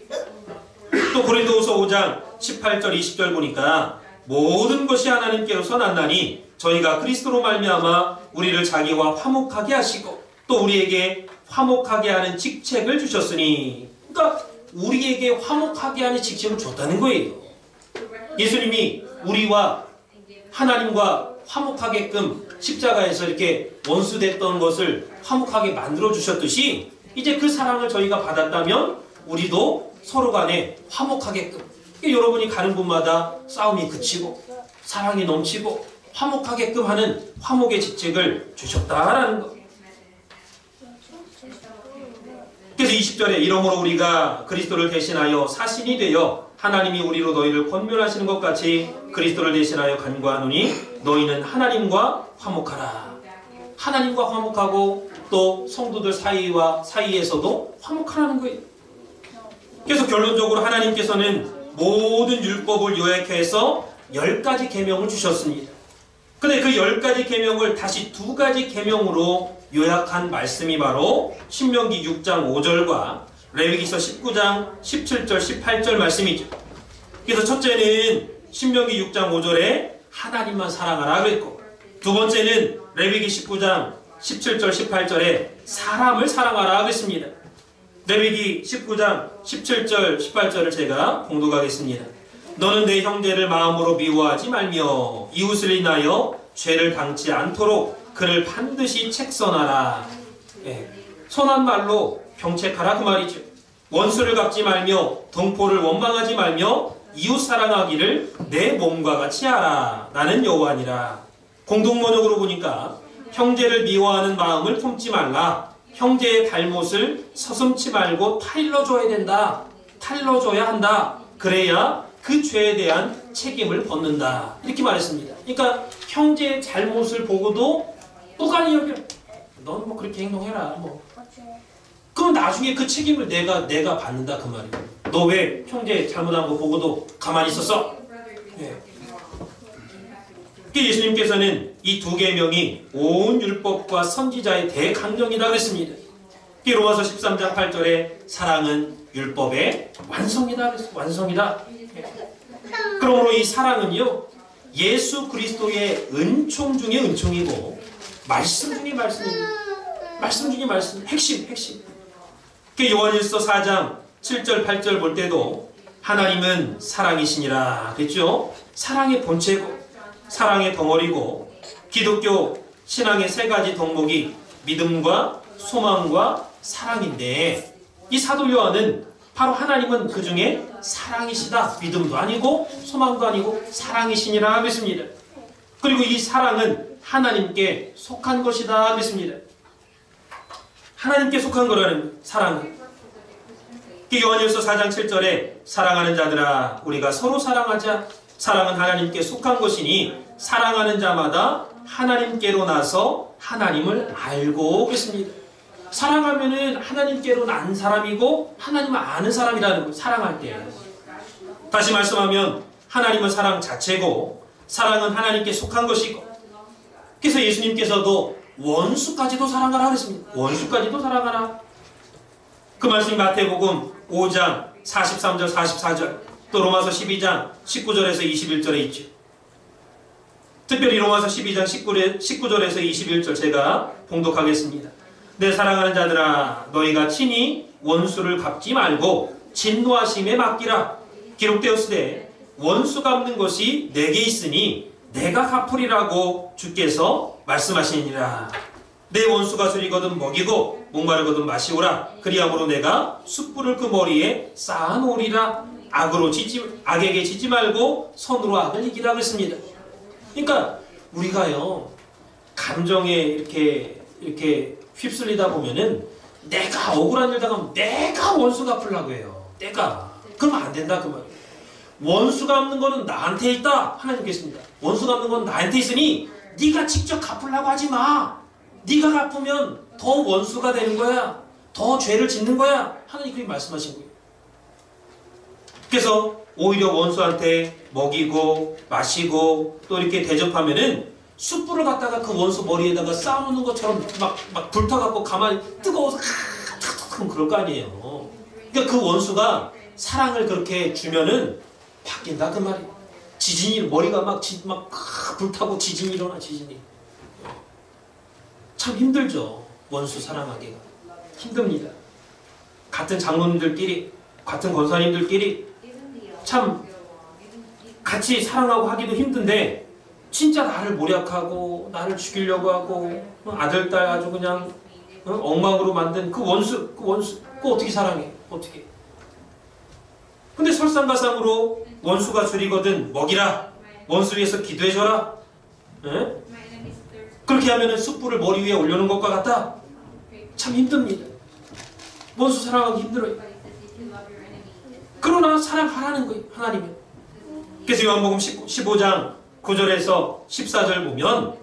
또 고린도후서 5장 18절 20절 보니까 모든 것이 하나님께로서 났나니 저희가 그리스도로 말미암아 우리를 자기와 화목하게 하시고 또 우리에게 화목하게 하는 직책을 주셨으니, 그러니까 우리에게 화목하게 하는 직책을 줬다는 거예요. 예수님이 우리와 하나님과 화목하게끔 십자가에서 이렇게 원수됐던 것을 화목하게 만들어 주셨듯이 이제 그 사랑을 저희가 받았다면 우리도 서로 간에 화목하게끔, 여러분이 가는 곳마다 싸움이 그치고 사랑이 넘치고 화목하게끔 하는 화목의 직책을 주셨다라는 것. 그래서 20절에 이러므로 우리가 그리스도를 대신하여 사신이 되어 하나님이 우리로 너희를 권면하시는 것 같이 그리스도를 대신하여 간구하노니 너희는 하나님과 화목하라. 하나님과 화목하고 또 성도들 사이에서도 화목하라는 거예요. 그래서 결론적으로 하나님께서는 모든 율법을 요약해서 10가지 계명을 주셨습니다. 근데 그 10가지 계명을 다시 2가지 계명으로 요약한 말씀이 바로 신명기 6장 5절과 레위기서 19장 17절 18절 말씀이죠. 그래서 첫째는 신명기 6장 5절에 하나님만 사랑하라 그랬고, 두 번째는 레위기 19장 17절 18절에 사람을 사랑하라 그랬습니다. 레위기 19장 17절 18절을 제가 봉독하겠습니다. 너는 내 형제를 마음으로 미워하지 말며 이웃을 인하여 죄를 당치 않도록 그를 반드시 책선하라. 선한 말로 병책하라 그 말이죠. 원수를 갚지 말며 동포를 원망하지 말며 이웃 사랑하기를 내 몸과 같이 하라. 나는 여호와니라. 공동번역으로 보니까 형제를 미워하는 마음을 품지 말라. 형제의 잘못을 서슴지 말고 타일러줘야 된다. 타일러줘야 한다. 그래야 그 죄에 대한 책임을 벗는다. 이렇게 말했습니다. 그러니까 형제의 잘못을 보고도 무관히 여겨. 넌 뭐 그렇게 행동해라. 뭐. 그럼 나중에 그 책임을 내가 받는다 그 말이에요. 너 왜 형제 잘못한 거 보고도 가만히 있었어? 예. 예수님께서는 이 두 계명이 온 율법과 선지자의 대강령이라 그랬습니다. 로마서 13장 8절에 사랑은 율법의 완성이다 그랬어요. 완성이다. 그러므로 이 사랑은요, 예수 그리스도의 은총 중에 은총이고 말씀 중에 말씀입니다. 말씀 중에 말씀, 핵심. 요한일서 4장 7절 8절 볼 때도 하나님은 사랑이시니라 그랬죠. 사랑의 본체고 사랑의 덩어리고, 기독교 신앙의 세 가지 덕목이 믿음과 소망과 사랑인데, 이 사도 요한은 바로 하나님은 그 중에 사랑이시다. 믿음도 아니고 소망도 아니고 사랑이시니라 그랬습니다. 그리고 이 사랑은 하나님께 속한 것이다 그랬습니다. 하나님께 속한 거라는 사랑은, 요한일서 4장 7절에 사랑하는 자들아 우리가 서로 사랑하자. 사랑은 하나님께 속한 것이니 사랑하는 자마다 하나님께로 나서 하나님을 알고 그랬습니다. 사랑하면은 하나님께로 난 사람이고 하나님을 아는 사람이라는 거예요. 사랑할 때. 다시 말씀하면 하나님은 사랑 자체고 사랑은 하나님께 속한 것이고, 그래서 예수님께서도 원수까지도 사랑하라 그랬습니다. 원수까지도 사랑하라. 그 말씀이 마태복음 5장 43절 44절, 또 로마서 12장 19절에서 21절에 있죠. 특별히 로마서 12장 19절에서 21절 제가 봉독하겠습니다. 내 사랑하는 자들아 너희가 친히 원수를 갚지 말고 진노하심에 맡기라. 기록되었으되 원수 갚는 것이 내게 있으니 내가 갚으리라고 주께서 말씀하시니라. 내 원수가 줄이거든 먹이고 목마르거든 마시오라. 그리함으로 내가 숯불을 그 머리에 쌓아놓으리라. 악에게 지지 말고 선으로 악을 이기라 그랬습니다. 그러니까 우리가요, 감정에 이렇게 휩쓸리다 보면은 내가 억울한 일 당하면 내가 원수 갚으려고 해요. 내가. 그러면 안 된다 그 말이에요. 원수 갚는 거는 나한테 있다. 하나님께서입니다. 원수 갚는 건 나한테 있으니 네가 직접 갚으려고 하지 마. 네가 갚으면 더 원수가 되는 거야. 더 죄를 짓는 거야. 하나님 그렇게 말씀하신 거예요. 그래서 오히려 원수한테 먹이고 마시고 또 이렇게 대접하면은 숯불을 갖다가 그 원수 머리에다가 쌓아놓는 것처럼 막 불타갖고 가만히 뜨거워서 그럼 그럴 거 아니에요. 그러니까 그 원수가 사랑을 그렇게 주면은 바뀐다 그 말이에요. 지진이 머리가 막 불타고 지진이 일어나. 지진이 참 힘들죠. 원수 사랑하기가 힘듭니다. 같은 장로님들끼리 같은 권사님들끼리 참 같이 사랑하고 하기도 힘든데 진짜 나를 모략하고 나를 죽이려고 하고 아들 딸 아주 그냥 엉망으로 만든 그 원수 그거 어떻게 사랑해? 어떻게? 근데 설상가상으로 원수가 줄이거든 먹이라. 원수 위해서 기도해줘라. 에? 그렇게 하면은 숯불을 머리 위에 올려놓은 것과 같다. 참 힘듭니다. 원수 사랑하기 힘들어요. 그러나 사랑하라는 거예요. 하나님은. 그래서 요한복음 15장 9절에서 14절 보면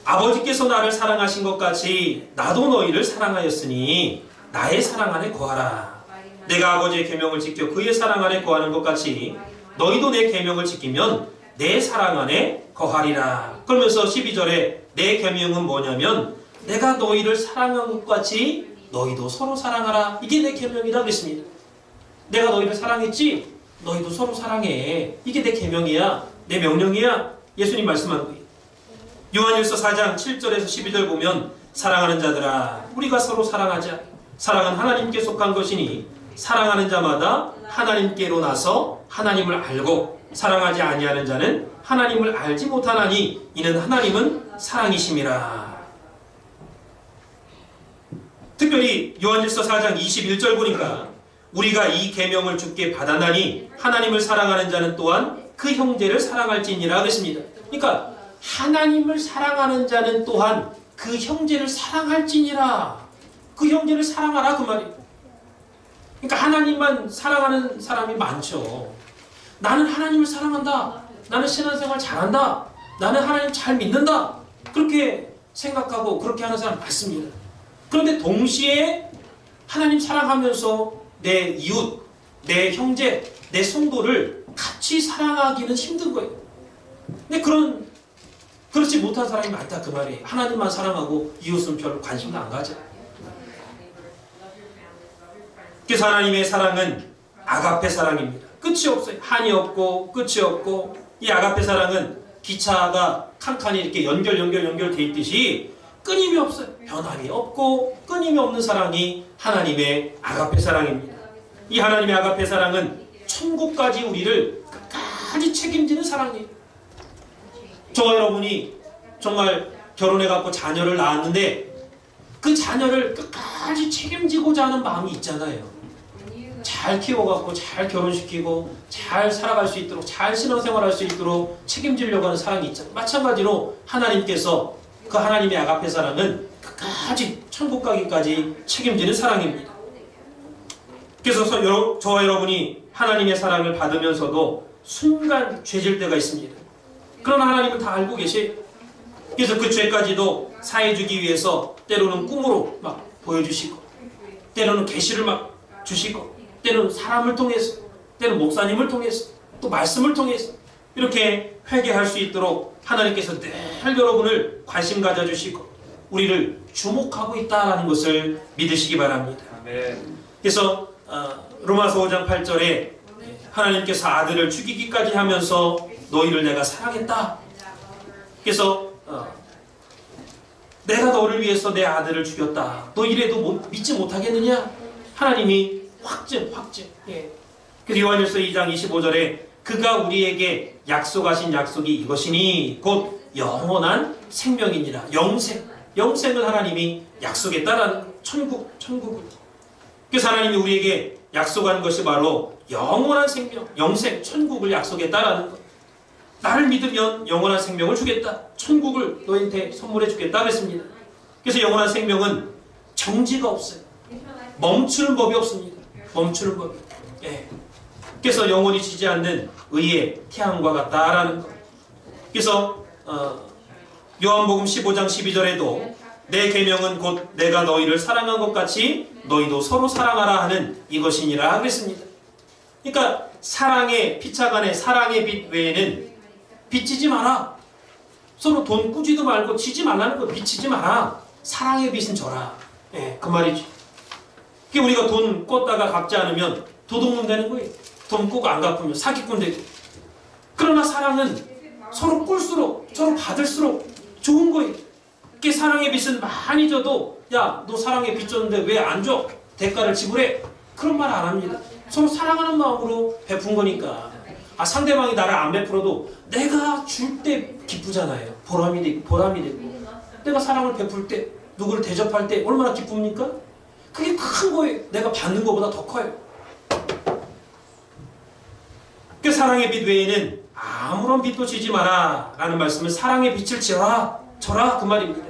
아버지께서 나를 사랑하신 것 같이 나도 너희를 사랑하였으니 나의 사랑 안에 거하라. 내가 아버지의 계명을 지켜 그의 사랑 안에 거하는 것 같이 너희도 내 계명을 지키면 내 사랑 안에 거하리라. 그러면서 12절에 내 계명은 뭐냐면 내가 너희를 사랑한 것 같이 너희도 서로 사랑하라. 이게 내 계명이다 그랬습니다. 내가 너희를 사랑했지? 너희도 서로 사랑해. 이게 내 계명이야. 내 명령이야. 예수님 말씀한 거예요. 요한일서 4장 7절에서 12절 보면 사랑하는 자들아 우리가 서로 사랑하자. 사랑은 하나님께 속한 것이니 사랑하는 자마다 하나님께로 나서 하나님을 알고 사랑하지 아니하는 자는 하나님을 알지 못하나니 이는 하나님은 사랑이심이라. 특별히 요한일서 4장 21절 보니까 우리가 이 계명을 주께 받아나니 하나님을 사랑하는 자는 또한 그 형제를 사랑할지니라 그랬습니다. 그러니까 하나님을 사랑하는 자는 또한 그 형제를 사랑할지니라. 그 형제를 사랑하라 그 말이에요. 그러니까 하나님만 사랑하는 사람이 많죠. 나는 하나님을 사랑한다. 나는 신앙생활 잘한다. 나는 하나님 잘 믿는다. 그렇게 생각하고 그렇게 하는 사람 많습니다. 그런데 동시에 하나님 사랑하면서 내 이웃, 내 형제, 내 성도를 같이 사랑하기는 힘든 거예요. 근데 그렇지 못한 사람이 많다 그 말이에요. 하나님만 사랑하고 이웃은 별로 관심도 안 가져. 그래서 하나님의 사랑은 아가페 사랑입니다. 끝이 없어요. 한이 없고 끝이 없고, 이 아가페 사랑은 기차가 칸칸이 이렇게 연결돼 있듯이 끊임이 없어요. 변함이 없고 끊임이 없는 사랑이 하나님의 아가페 사랑입니다. 이 하나님의 아가페 사랑은 천국까지 우리를 끝까지 책임지는 사랑이에요. 저와 여러분이 정말 결혼해갖고 자녀를 낳았는데 그 자녀를 끝까지 책임지고자 하는 마음이 있잖아요. 잘 키워갖고 잘 결혼시키고 잘 살아갈 수 있도록, 잘 신앙생활할 수 있도록 책임지려고 하는 사랑이 있잖아요. 마찬가지로 하나님께서 그 하나님의 아가페 사랑은 끝까지 천국 가기까지 책임지는 사랑입니다. 그래서 저와 여러분이 하나님의 사랑을 받으면서도 순간 죄질 때가 있습니다. 그러나 하나님은 다 알고 계세요. 그래서 그 죄까지도 사해주기 위해서 때로는 꿈으로 막 보여주시고, 때로는 계시를 막 주시고, 때로는 사람을 통해서, 때로는 목사님을 통해서, 또 말씀을 통해서 이렇게 회개할 수 있도록 하나님께서 늘 여러분을 관심 가져주시고 우리를 주목하고 있다는 것을 믿으시기 바랍니다. 그래서 로마서 5장 8절에 하나님께서 아들을 죽이기까지 하면서 너희를 내가 사랑했다. 그래서 내가 너를 위해서 내 아들을 죽였다. 너 이래도 믿지 못하겠느냐? 하나님이 확증. 예. 그래서 요한일서 2장 25절에 그가 우리에게 약속하신 약속이 이것이니 곧 영원한 생명이니라. 영생을 하나님이 약속했다라는 천국을. 그래서 하나님이 우리에게 약속한 것이 바로 영원한 생명, 영생, 천국을 약속했다라는 것. 나를 믿으면 영원한 생명을 주겠다. 천국을 너희한테 선물해 주겠다 그랬습니다. 그래서 영원한 생명은 정지가 없어요. 멈추는 법이 없습니다. 멈추는 법이. 예. 그래서 영원히 지지 않는 의의 태양과 같다라는 것. 그래서 요한복음 15장 12절에도 내 계명은 곧 내가 너희를 사랑한 것 같이 너희도 서로 사랑하라 하는 이것이니라 그랬습니다. 그러니까 사랑의 피차간의 사랑의 빛 외에는 비치지 마라. 서로 돈 꾸지도 말고 치지 말라는 거. 비치지 마라. 사랑의 빛은 져라. 예, 그 말이지. 그게 우리가 돈 꿨다가 갚지 않으면 도둑놈 되는 거예요. 돈 꾸고 안 갚으면 사기꾼 되고. 그러나 사랑은 서로 꿀수록, 서로 받을수록 좋은 거예요. 그게 사랑의 빛은 많이 줘도 야, 너 사랑의 빛 줬는데 왜 안 줘? 대가를 지불해. 그런 말 안 합니다. 서로 사랑하는 마음으로 베푼 거니까. 상대방이 나를 안 베풀어도 내가 줄 때 기쁘잖아요. 보람이 되고. 내가 사랑을 베풀 때, 누구를 대접할 때 얼마나 기쁩니까? 그게 큰 거예요. 내가 받는 것보다 더 커요. 그 사랑의 빛 외에는 아무런 빛도 지지 마라 라는 말씀은 사랑의 빛을 져라 그 말입니다.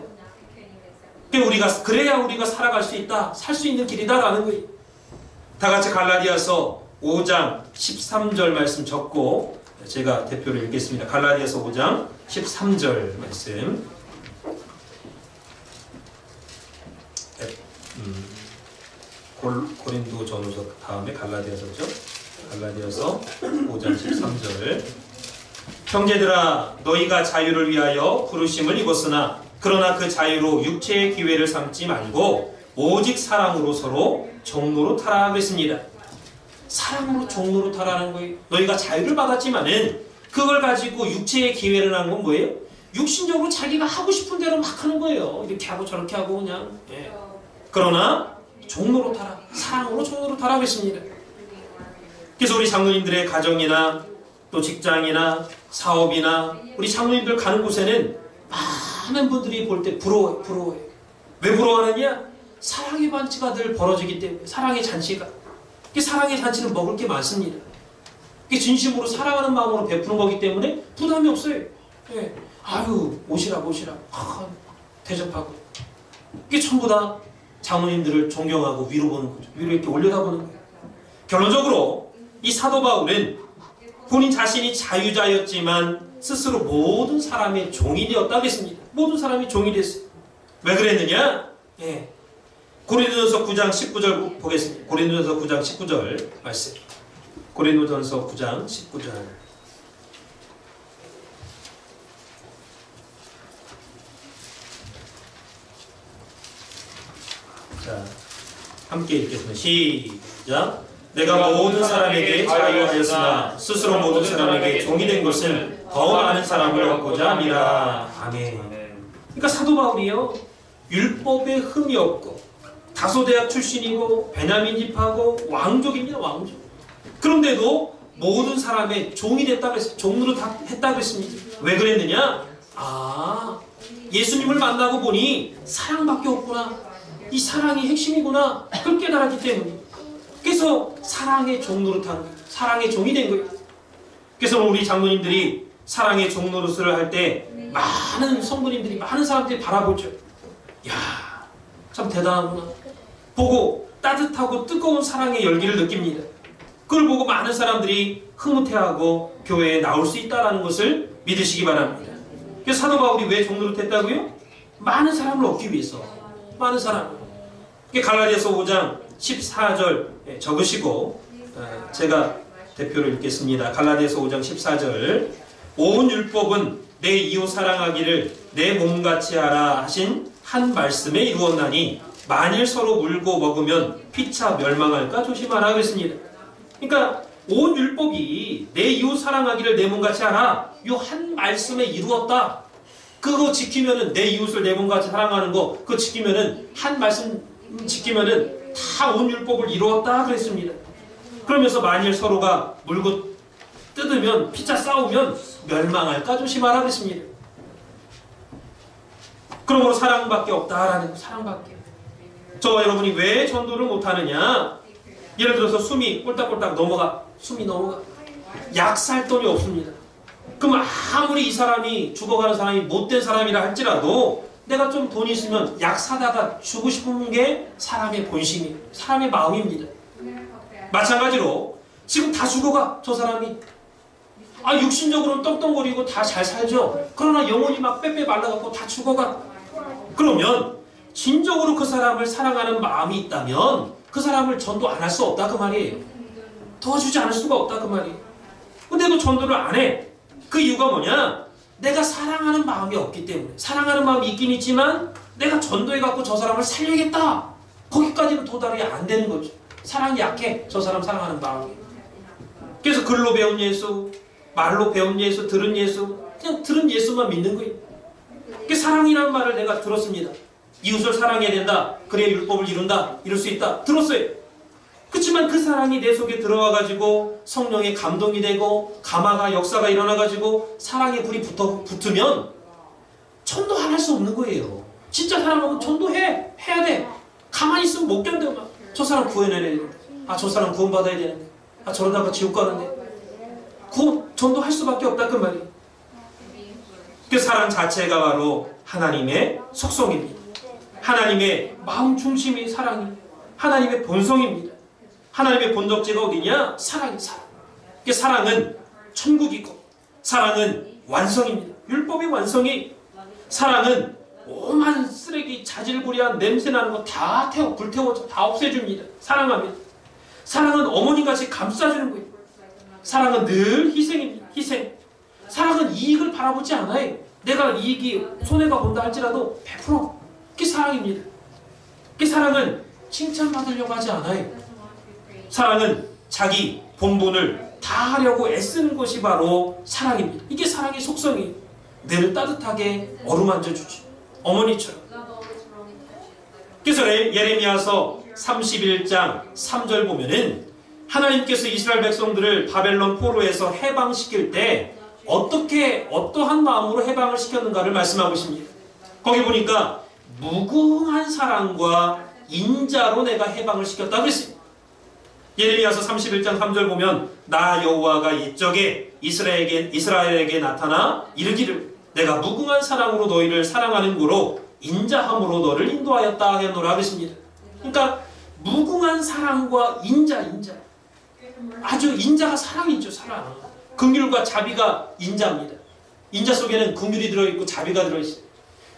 그래야 우리가 살아갈 수 있다, 살 수 있는 길이다 라는 거예요. 다 같이 갈라디아서 5장 13절 말씀 적고 제가 대표를 읽겠습니다. 갈라디아서 5장 13절 말씀. 고린도 전후서 다음에 갈라디아서죠. 갈라디아서 5장 13절. 형제들아 너희가 자유를 위하여 부르심을 입었으나 그러나 그 자유로 육체의 기회를 삼지 말고 오직 사랑으로 서로 종로로 타라 그랬습니다. 사랑으로 종로로 타라는 거예요. 너희가 자유를 받았지만은 그걸 가지고 육체의 기회를 한 건 뭐예요? 육신적으로 자기가 하고 싶은 대로 막 하는 거예요. 이렇게 하고 저렇게 하고 그냥. 예. 그러나 종로로 타라. 사랑으로 종로로 타라 그랬습니다. 그래서 우리 장로님들의 가정이나 또 직장이나 사업이나 우리 장로님들 가는 곳에는 많은 분들이 볼 때 부러워해요. 왜 부러워하느냐? 사랑의 잔치가 늘 벌어지기 때문에. 사랑의 잔치가. 사랑의 잔치는 먹을 게 많습니다. 진심으로 사랑하는 마음으로 베푸는 거기 때문에 부담이 없어요. 예. 아유 오시라 대접하고. 이게 전부 다 장로님들을 존경하고 위로 보는 거죠. 위로 이렇게 올려다보는 거예요. 결론적으로 이 사도 바울은 본인 자신이 자유자였지만 스스로 모든 사람의 종이 되었다고 했습니다. 모든 사람이 종이 됐어요. 왜 그랬느냐? 고린도전서 9장 19절 보겠습니다. 고린도전서 9장 19절 말씀. 고린도전서 9장 19절. 자, 함께 읽겠습니다. 시작. 내가 모든 사람에게 자유하였으나 스스로 모든 사람에게 종이 된 것은 더 많은 사람을 얻고자 함이라. 아멘. 그러니까 사도 바울이요, 율법에 흠이 없고 다소대학 출신이고 베냐민 집하고 왕족입니다. 왕족. 그런데도 모든 사람의 종이 됐다고 했어요. 종으로 다 했다고 했습니다. 왜 그랬느냐? 예수님을 만나고 보니 사랑밖에 없구나. 이 사랑이 핵심이구나. 그걸 깨달았기 때문에. 그래서 사랑의 종 노릇한 거예요. 사랑의 종이 된 거예요. 그래서 우리 장로님들이 사랑의 종 노릇을 할 때 많은 성도님들이, 많은 사람들이 바라보죠. 야, 참 대단하구나. 보고 따뜻하고 뜨거운 사랑의 열기를 느낍니다. 그걸 보고 많은 사람들이 흐뭇해하고 교회에 나올 수 있다는 것을 믿으시기 바랍니다. 그래서 사도 바울이 왜 종 노릇했다고요? 많은 사람을 얻기 위해서. 많은 사람. 갈라디아서 5장 14절 적으시고 제가 대표로 읽겠습니다. 갈라디아서 5장 14절. 온 율법은 내 이웃 사랑하기를 내 몸같이 하라 하신 한 말씀에 이루었나니 만일 서로 물고 먹으면 피차 멸망할까 조심하라 그랬습니다. 그러니까 온 율법이 내 이웃 사랑하기를 내 몸같이 하라, 이 한 말씀에 이루었다. 그거 지키면은, 내 이웃을 내 몸같이 사랑하는 거 그거 지키면은, 한 말씀 지키면은 다 온 율법을 이루었다 그랬습니다. 그러면서 만일 서로가 물고 뜯으면, 피차 싸우면 멸망할까 조심하라 그랬습니다. 그러므로 사랑밖에 없다라는, 사랑밖에. 저와 여러분이 왜 전도를 못하느냐? 예를 들어서 숨이 꼴딱꼴딱 넘어가, 숨이 넘어가, 약 살 돈이 없습니다. 그럼 아무리 이 사람이, 죽어가는 사람이 못된 사람이라 할지라도 내가 좀 돈이 있으면 약 사다가 주고 싶은 게 사람의 본심이, 사람의 마음입니다. 마찬가지로 지금 다 죽어가, 저 사람이. 육신적으로는 떵떵거리고 다 잘 살죠. 그러나 영혼이 막 빼빼 말라갖고 다 죽어가. 그러면 진정으로 그 사람을 사랑하는 마음이 있다면 그 사람을 전도 안 할 수 없다 그 말이에요. 도와주지 않을 수가 없다 그 말이에요. 근데도 전도를 안 해. 그 이유가 뭐냐? 내가 사랑하는 마음이 없기 때문에. 사랑하는 마음이 있긴 있지만 내가 전도해갖고 저 사람을 살려야겠다, 거기까지는 도달이 안 되는 거죠. 사랑이 약해, 저 사람 사랑하는 마음이. 그래서 글로 배운 예수, 말로 배운 예수, 들은 예수, 그냥 들은 예수만 믿는 거예요. 그 사랑이라는 말을 내가 들었습니다. 이웃을 사랑해야 된다, 그래야 율법을 이룬다, 이룰 수 있다, 들었어요. 그렇지만 그 사랑이 내 속에 들어와가지고 성령의 감동이 되고 감화가, 역사가 일어나가지고 사랑의 불이 붙으면 전도 안 할 수 없는 거예요. 진짜 사랑하면 전도해, 해야 돼. 가만히 있으면 못 견뎌. 저 사람 구해내야 돼. 저 사람 구원받아야 되는데, 저러다가 지옥 가는데. 전도할 수밖에 없다 그 말이에요. 그 사랑 자체가 바로 하나님의 속성입니다. 하나님의 마음 중심이 사랑이, 하나님의 본성입니다. 하나님의 본적지가 어디냐? 사랑이, 사랑. 그 사랑은 천국이고, 사랑은 완성입니다. 율법의 완성이. 사랑은 오만 쓰레기, 자질구레한 냄새나는 거 다 불태워서 다 없애줍니다. 사랑하면. 사랑은 어머니같이 감싸주는 거예요. 사랑은 늘 희생입니다. 희생. 사랑은 이익을 바라보지 않아요. 내가 이익이 손해가 본다 할지라도 100% 그게 사랑입니다. 그 사랑은 칭찬받으려고 하지 않아요. 사랑은 자기 본분을 다하려고 애쓰는 것이 바로 사랑입니다. 이게 사랑의 속성이에요. 늘 따뜻하게 어루만져주지, 어머니처럼. 그래서 예레미야서 31장 3절 보면은 하나님께서 이스라엘 백성들을 바벨론 포로에서 해방시킬 때 어떠한 마음으로 해방을 시켰는가를 말씀하고 있습니다. 거기 보니까 무궁한 사랑과 인자로 내가 해방을 시켰다고 했습니다. 예레미야서 31장 3절 보면 나 여호와가 이적에 이스라엘에게 나타나 이르기를 내가 무궁한 사랑으로 너희를 사랑하는 고로 인자함으로 너를 인도하였다 하였노라 그랬습니다. 그러니까 무궁한 사랑과 인자. 아주 인자가 사랑이죠. 사랑. 긍휼과 자비가 인자입니다. 인자 속에는 긍휼이 들어있고 자비가 들어있어요.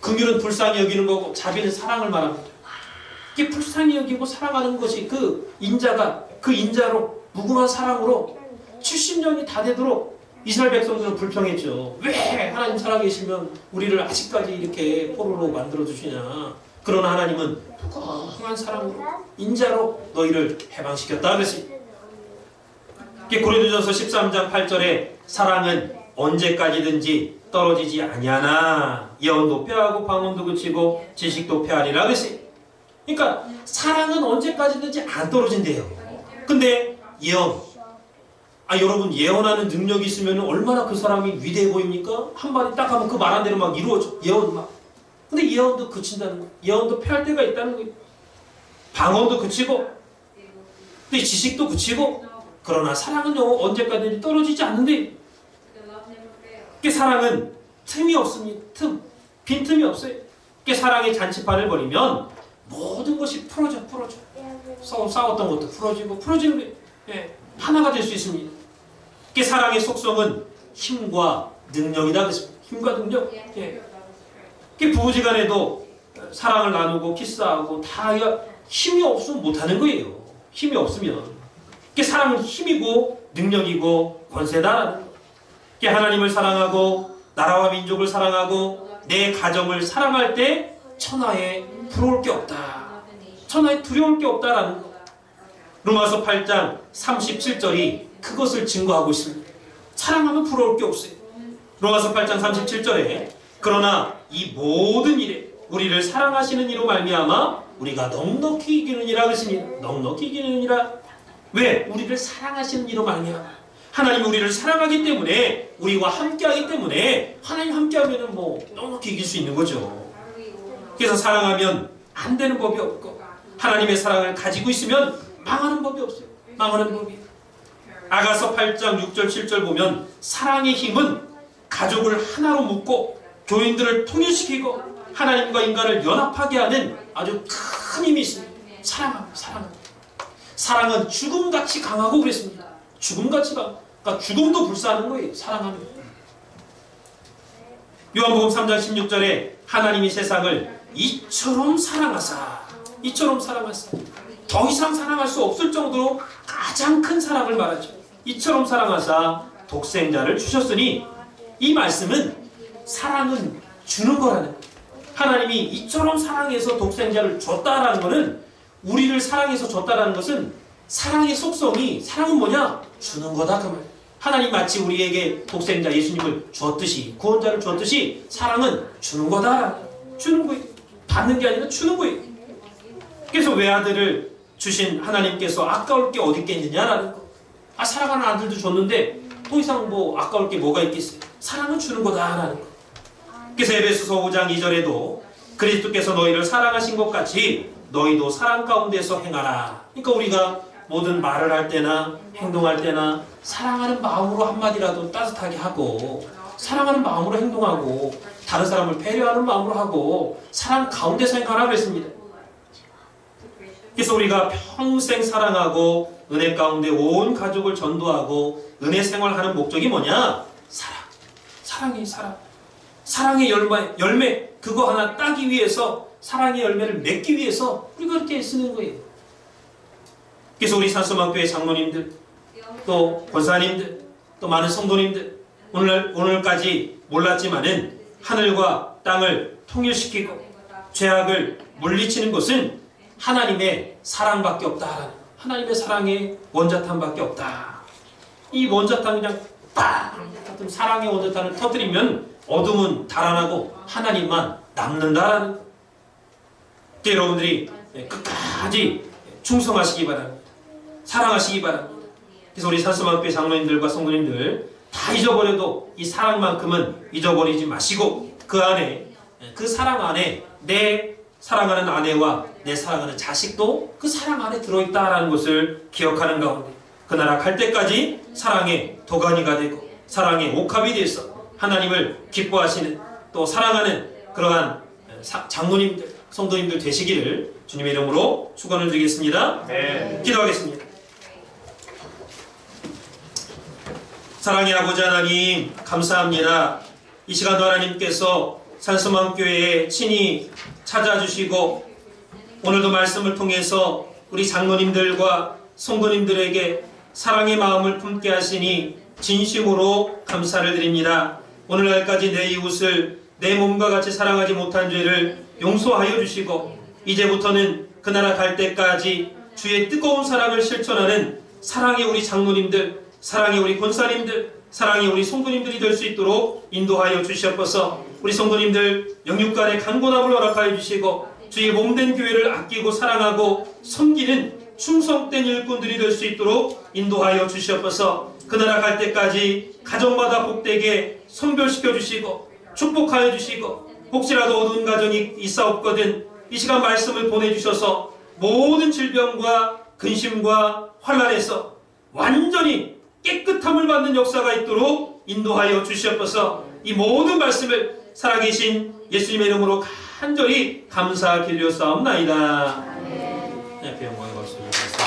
긍휼은 불쌍히 여기는 거고 자비는 사랑을 말합니다. 이게 불쌍히 여기고 사랑하는 것이 그 인자가 그 인자로 무궁한 사랑으로 70년이 다 되도록 이스라엘 백성들은 불평했죠. 왜 하나님 살아계시면 우리를 아직까지 이렇게 포로로 만들어 주시냐. 그러나 하나님은 무궁한 사랑으로 인자로 너희를 해방시켰다 그랬습니다. 고린도전서 13장 8절에 사랑은 언제까지든지 떨어지지 아니하나 예언도 패하고 방언도 그치고 지식도 패하리라 그랬어요. 그러니까 사랑은 언제까지든지 안 떨어진대요. 근데 예언, 여러분 예언하는 능력이 있으면 얼마나 그 사람이 위대해 보입니까? 한마디 딱 하면 그 말한 대로 막 이루어져. 예언 막. 근데 예언도 그친다는 거예요. 예언도 패할 때가 있다는 거예요. 방언도 그치고 근데 지식도 그치고 그러나 사랑은요 언제까지든지 떨어지지 않는데 사랑은 틈이 없습니다. 빈틈이 없어요. 사랑의 잔치판을 벌이면 모든 것이 풀어져. 싸웠던 것도 풀어지는 게 하나가 될 수 있습니다. 사랑의 속성은 힘과 능력이다 그랬습니다. 힘과 능력. 부부지간에도 사랑을 나누고 키스하고 다 힘이 없으면 못하는 거예요. 힘이 없으면. 사랑은 힘이고 능력이고 권세다라는 거. 하나님을 사랑하고 나라와 민족을 사랑하고 내 가정을 사랑할 때 천하에 부러울 게 없다. 천하에 두려울 게 없다라는 거. 로마서 8장 37절이 그것을 증거하고 있습니다. 사랑하면 부러울 게 없어요. 로마서 8장 37절에 그러나 이 모든 일에 우리를 사랑하시는 이로 말미암아 우리가 넉넉히 이기느니라 그랬습니다. 넉넉히 이기느니라. 왜? 우리를 사랑하시는 이로 말미암아. 하나님 우리를 사랑하기 때문에 우리와 함께하기 때문에 하나님 함께하면 넉넉히 이길 수 있는 거죠. 그래서 사랑하면 안 되는 법이 없고 하나님의 사랑을 가지고 있으면 망하는 법이 없어요. 망하는 법이. 아가서 8장 6절 7절 보면 사랑의 힘은 가족을 하나로 묶고 교인들을 통일시키고 하나님과 인간을 연합하게 하는 아주 큰 힘이 있습니다. 사랑합니다. 사랑은 죽음같이 강하고 그랬습니다. 죽음같이 강하고. 그러니까 죽음도 불사하는 거예요. 사랑하면. 요한복음 3장 16절에 하나님이 세상을 이처럼 사랑하사 더 이상 사랑할 수 없을 정도로 가장 큰 사랑을 말하죠. 이처럼 사랑하사 독생자를 주셨으니 이 말씀은 사랑은 주는 거라는 거예요. 하나님이 이처럼 사랑해서 독생자를 줬다라는 것은 우리를 사랑해서 줬다라는 것은 사랑의 속성이 사랑은 뭐냐? 주는 거다 그 말. 하나님 마치 우리에게 독생자 예수님을 주었듯이 구원자를 주었듯이 사랑은 주는 거다. 주는 거예요. 받는 게 아니라 주는 거예요. 그래서 외아들을 주신 하나님께서 아까울 게 어디 있겠느냐라는 거. 사랑하는 아들도 줬는데 더 이상 아까울 게 뭐가 있겠어요. 사랑은 주는 거다라는 거. 그래서 에베소서 5장 2절에도 그리스도께서 너희를 사랑하신 것 같이 너희도 사랑 가운데서 행하라. 그러니까 우리가 모든 말을 할 때나 행동할 때나 사랑하는 마음으로 한마디라도 따뜻하게 하고 사랑하는 마음으로 행동하고 다른 사람을 배려하는 마음으로 하고 사랑 가운데서 행하라 그랬습니다. 그래서 우리가 평생 사랑하고 은혜 가운데 온 가족을 전도하고 은혜 생활하는 목적이 뭐냐? 사랑의 열매 그거 하나 따기 위해서 사랑의 열매를 맺기 위해서 우리가 그렇게 쓰는 거예요. 그래서 우리 산소망교회 장로님들 또 권사님들 또 많은 성도님들 오늘까지 몰랐지만은 하늘과 땅을 통일시키고 죄악을 물리치는 것은 하나님의 사랑밖에 없다. 하나님의 사랑의 원자탄밖에 없다. 이 원자탄 그냥 빵! 같은 사랑의 원자탄을 터뜨리면 어둠은 달아나고 하나님만 남는다라는 것. 여러분들이 끝까지 충성하시기 바랍니다. 사랑하시기 바랍니다. 그래서 우리 산소망교회 장로님들과 성도님들 다 잊어버려도 이 사랑만큼은 잊어버리지 마시고 그 사랑 안에 내 사랑하는 아내와 내 사랑하는 자식도 그 사랑 안에 들어있다라는 것을 기억하는 가운데 그 나라 갈 때까지 사랑의 도가니가 되고 사랑의 옥합이 돼서 하나님을 기뻐하시는 또 사랑하는 그러한 장로님들 성도님들 되시기를 주님의 이름으로 축원을 드리겠습니다. 네. 기도하겠습니다. 사랑의 아버지 하나님, 감사합니다. 이 시간도 하나님께서 산소망교회에 친히 찾아주시고 오늘도 말씀을 통해서 우리 장로님들과 성도님들에게 사랑의 마음을 품게 하시니 진심으로 감사를 드립니다. 오늘날까지 내 이웃을 내 몸과 같이 사랑하지 못한 죄를 용서하여 주시고 이제부터는 그 나라 갈 때까지 주의 뜨거운 사랑을 실천하는 사랑의 우리 장로님들, 사랑의 우리 권사님들, 사랑의 우리 성도님들이 될 수 있도록 인도하여 주시옵소서. 우리 성도님들 영육간의 강건함을 허락하여 주시고 주의 몸된 교회를 아끼고 사랑하고 섬기는 충성된 일꾼들이 될 수 있도록 인도하여 주시옵소서. 그 나라 갈 때까지 가정마다 복되게 선별시켜 주시고 축복하여 주시고 혹시라도 어두운 가정이 있사옵거든 이 시간 말씀을 보내주셔서 모든 질병과 근심과 환난에서 완전히 깨끗함을 받는 역사가 있도록 인도하여 주시옵소서. 이 모든 말씀을 살아계신 예수님의 이름으로 간절히 감사드렸사옵나이다. 네, 영광의 박수 드리겠습니다.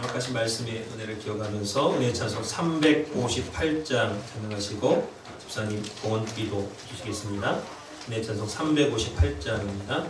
거룩하신 말씀의 은혜를 기억하면서 은혜 찬송 358장 찬양하시고 집사님 공헌 기도 주시겠습니다. 은혜 찬송 358장입니다.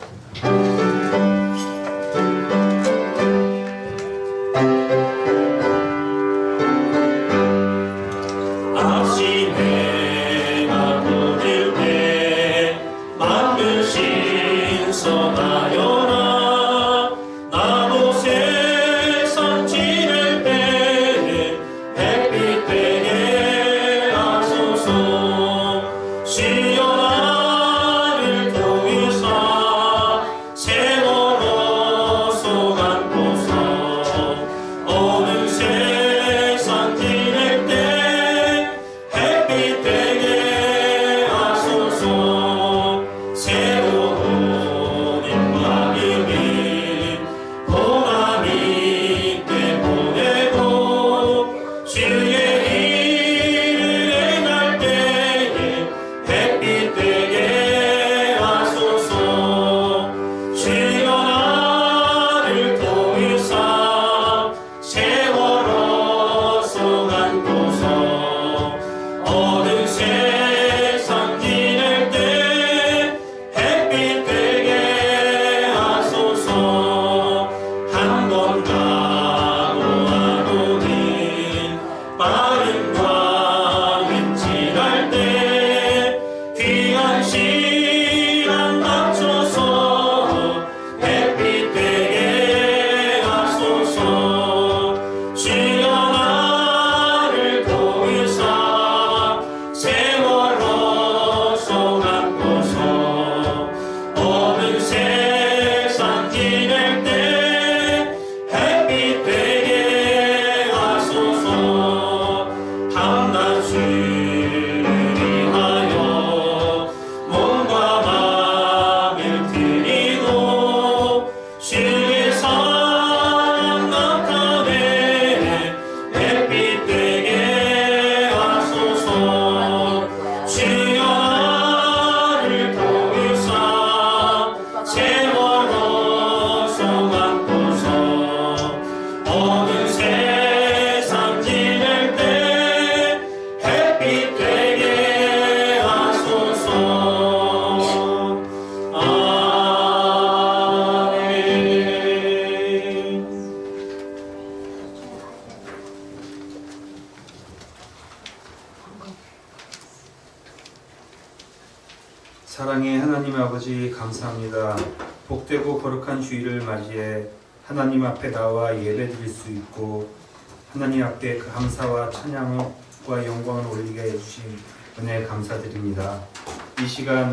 사랑의 하나님 아버지 감사합니다. 복되고 거룩한 주일을 맞이해 하나님 앞에 나와 예배드릴 수 있고 하나님 앞에 감사와 찬양과 영광을 올리게 해주신 은혜 감사드립니다. 이 시간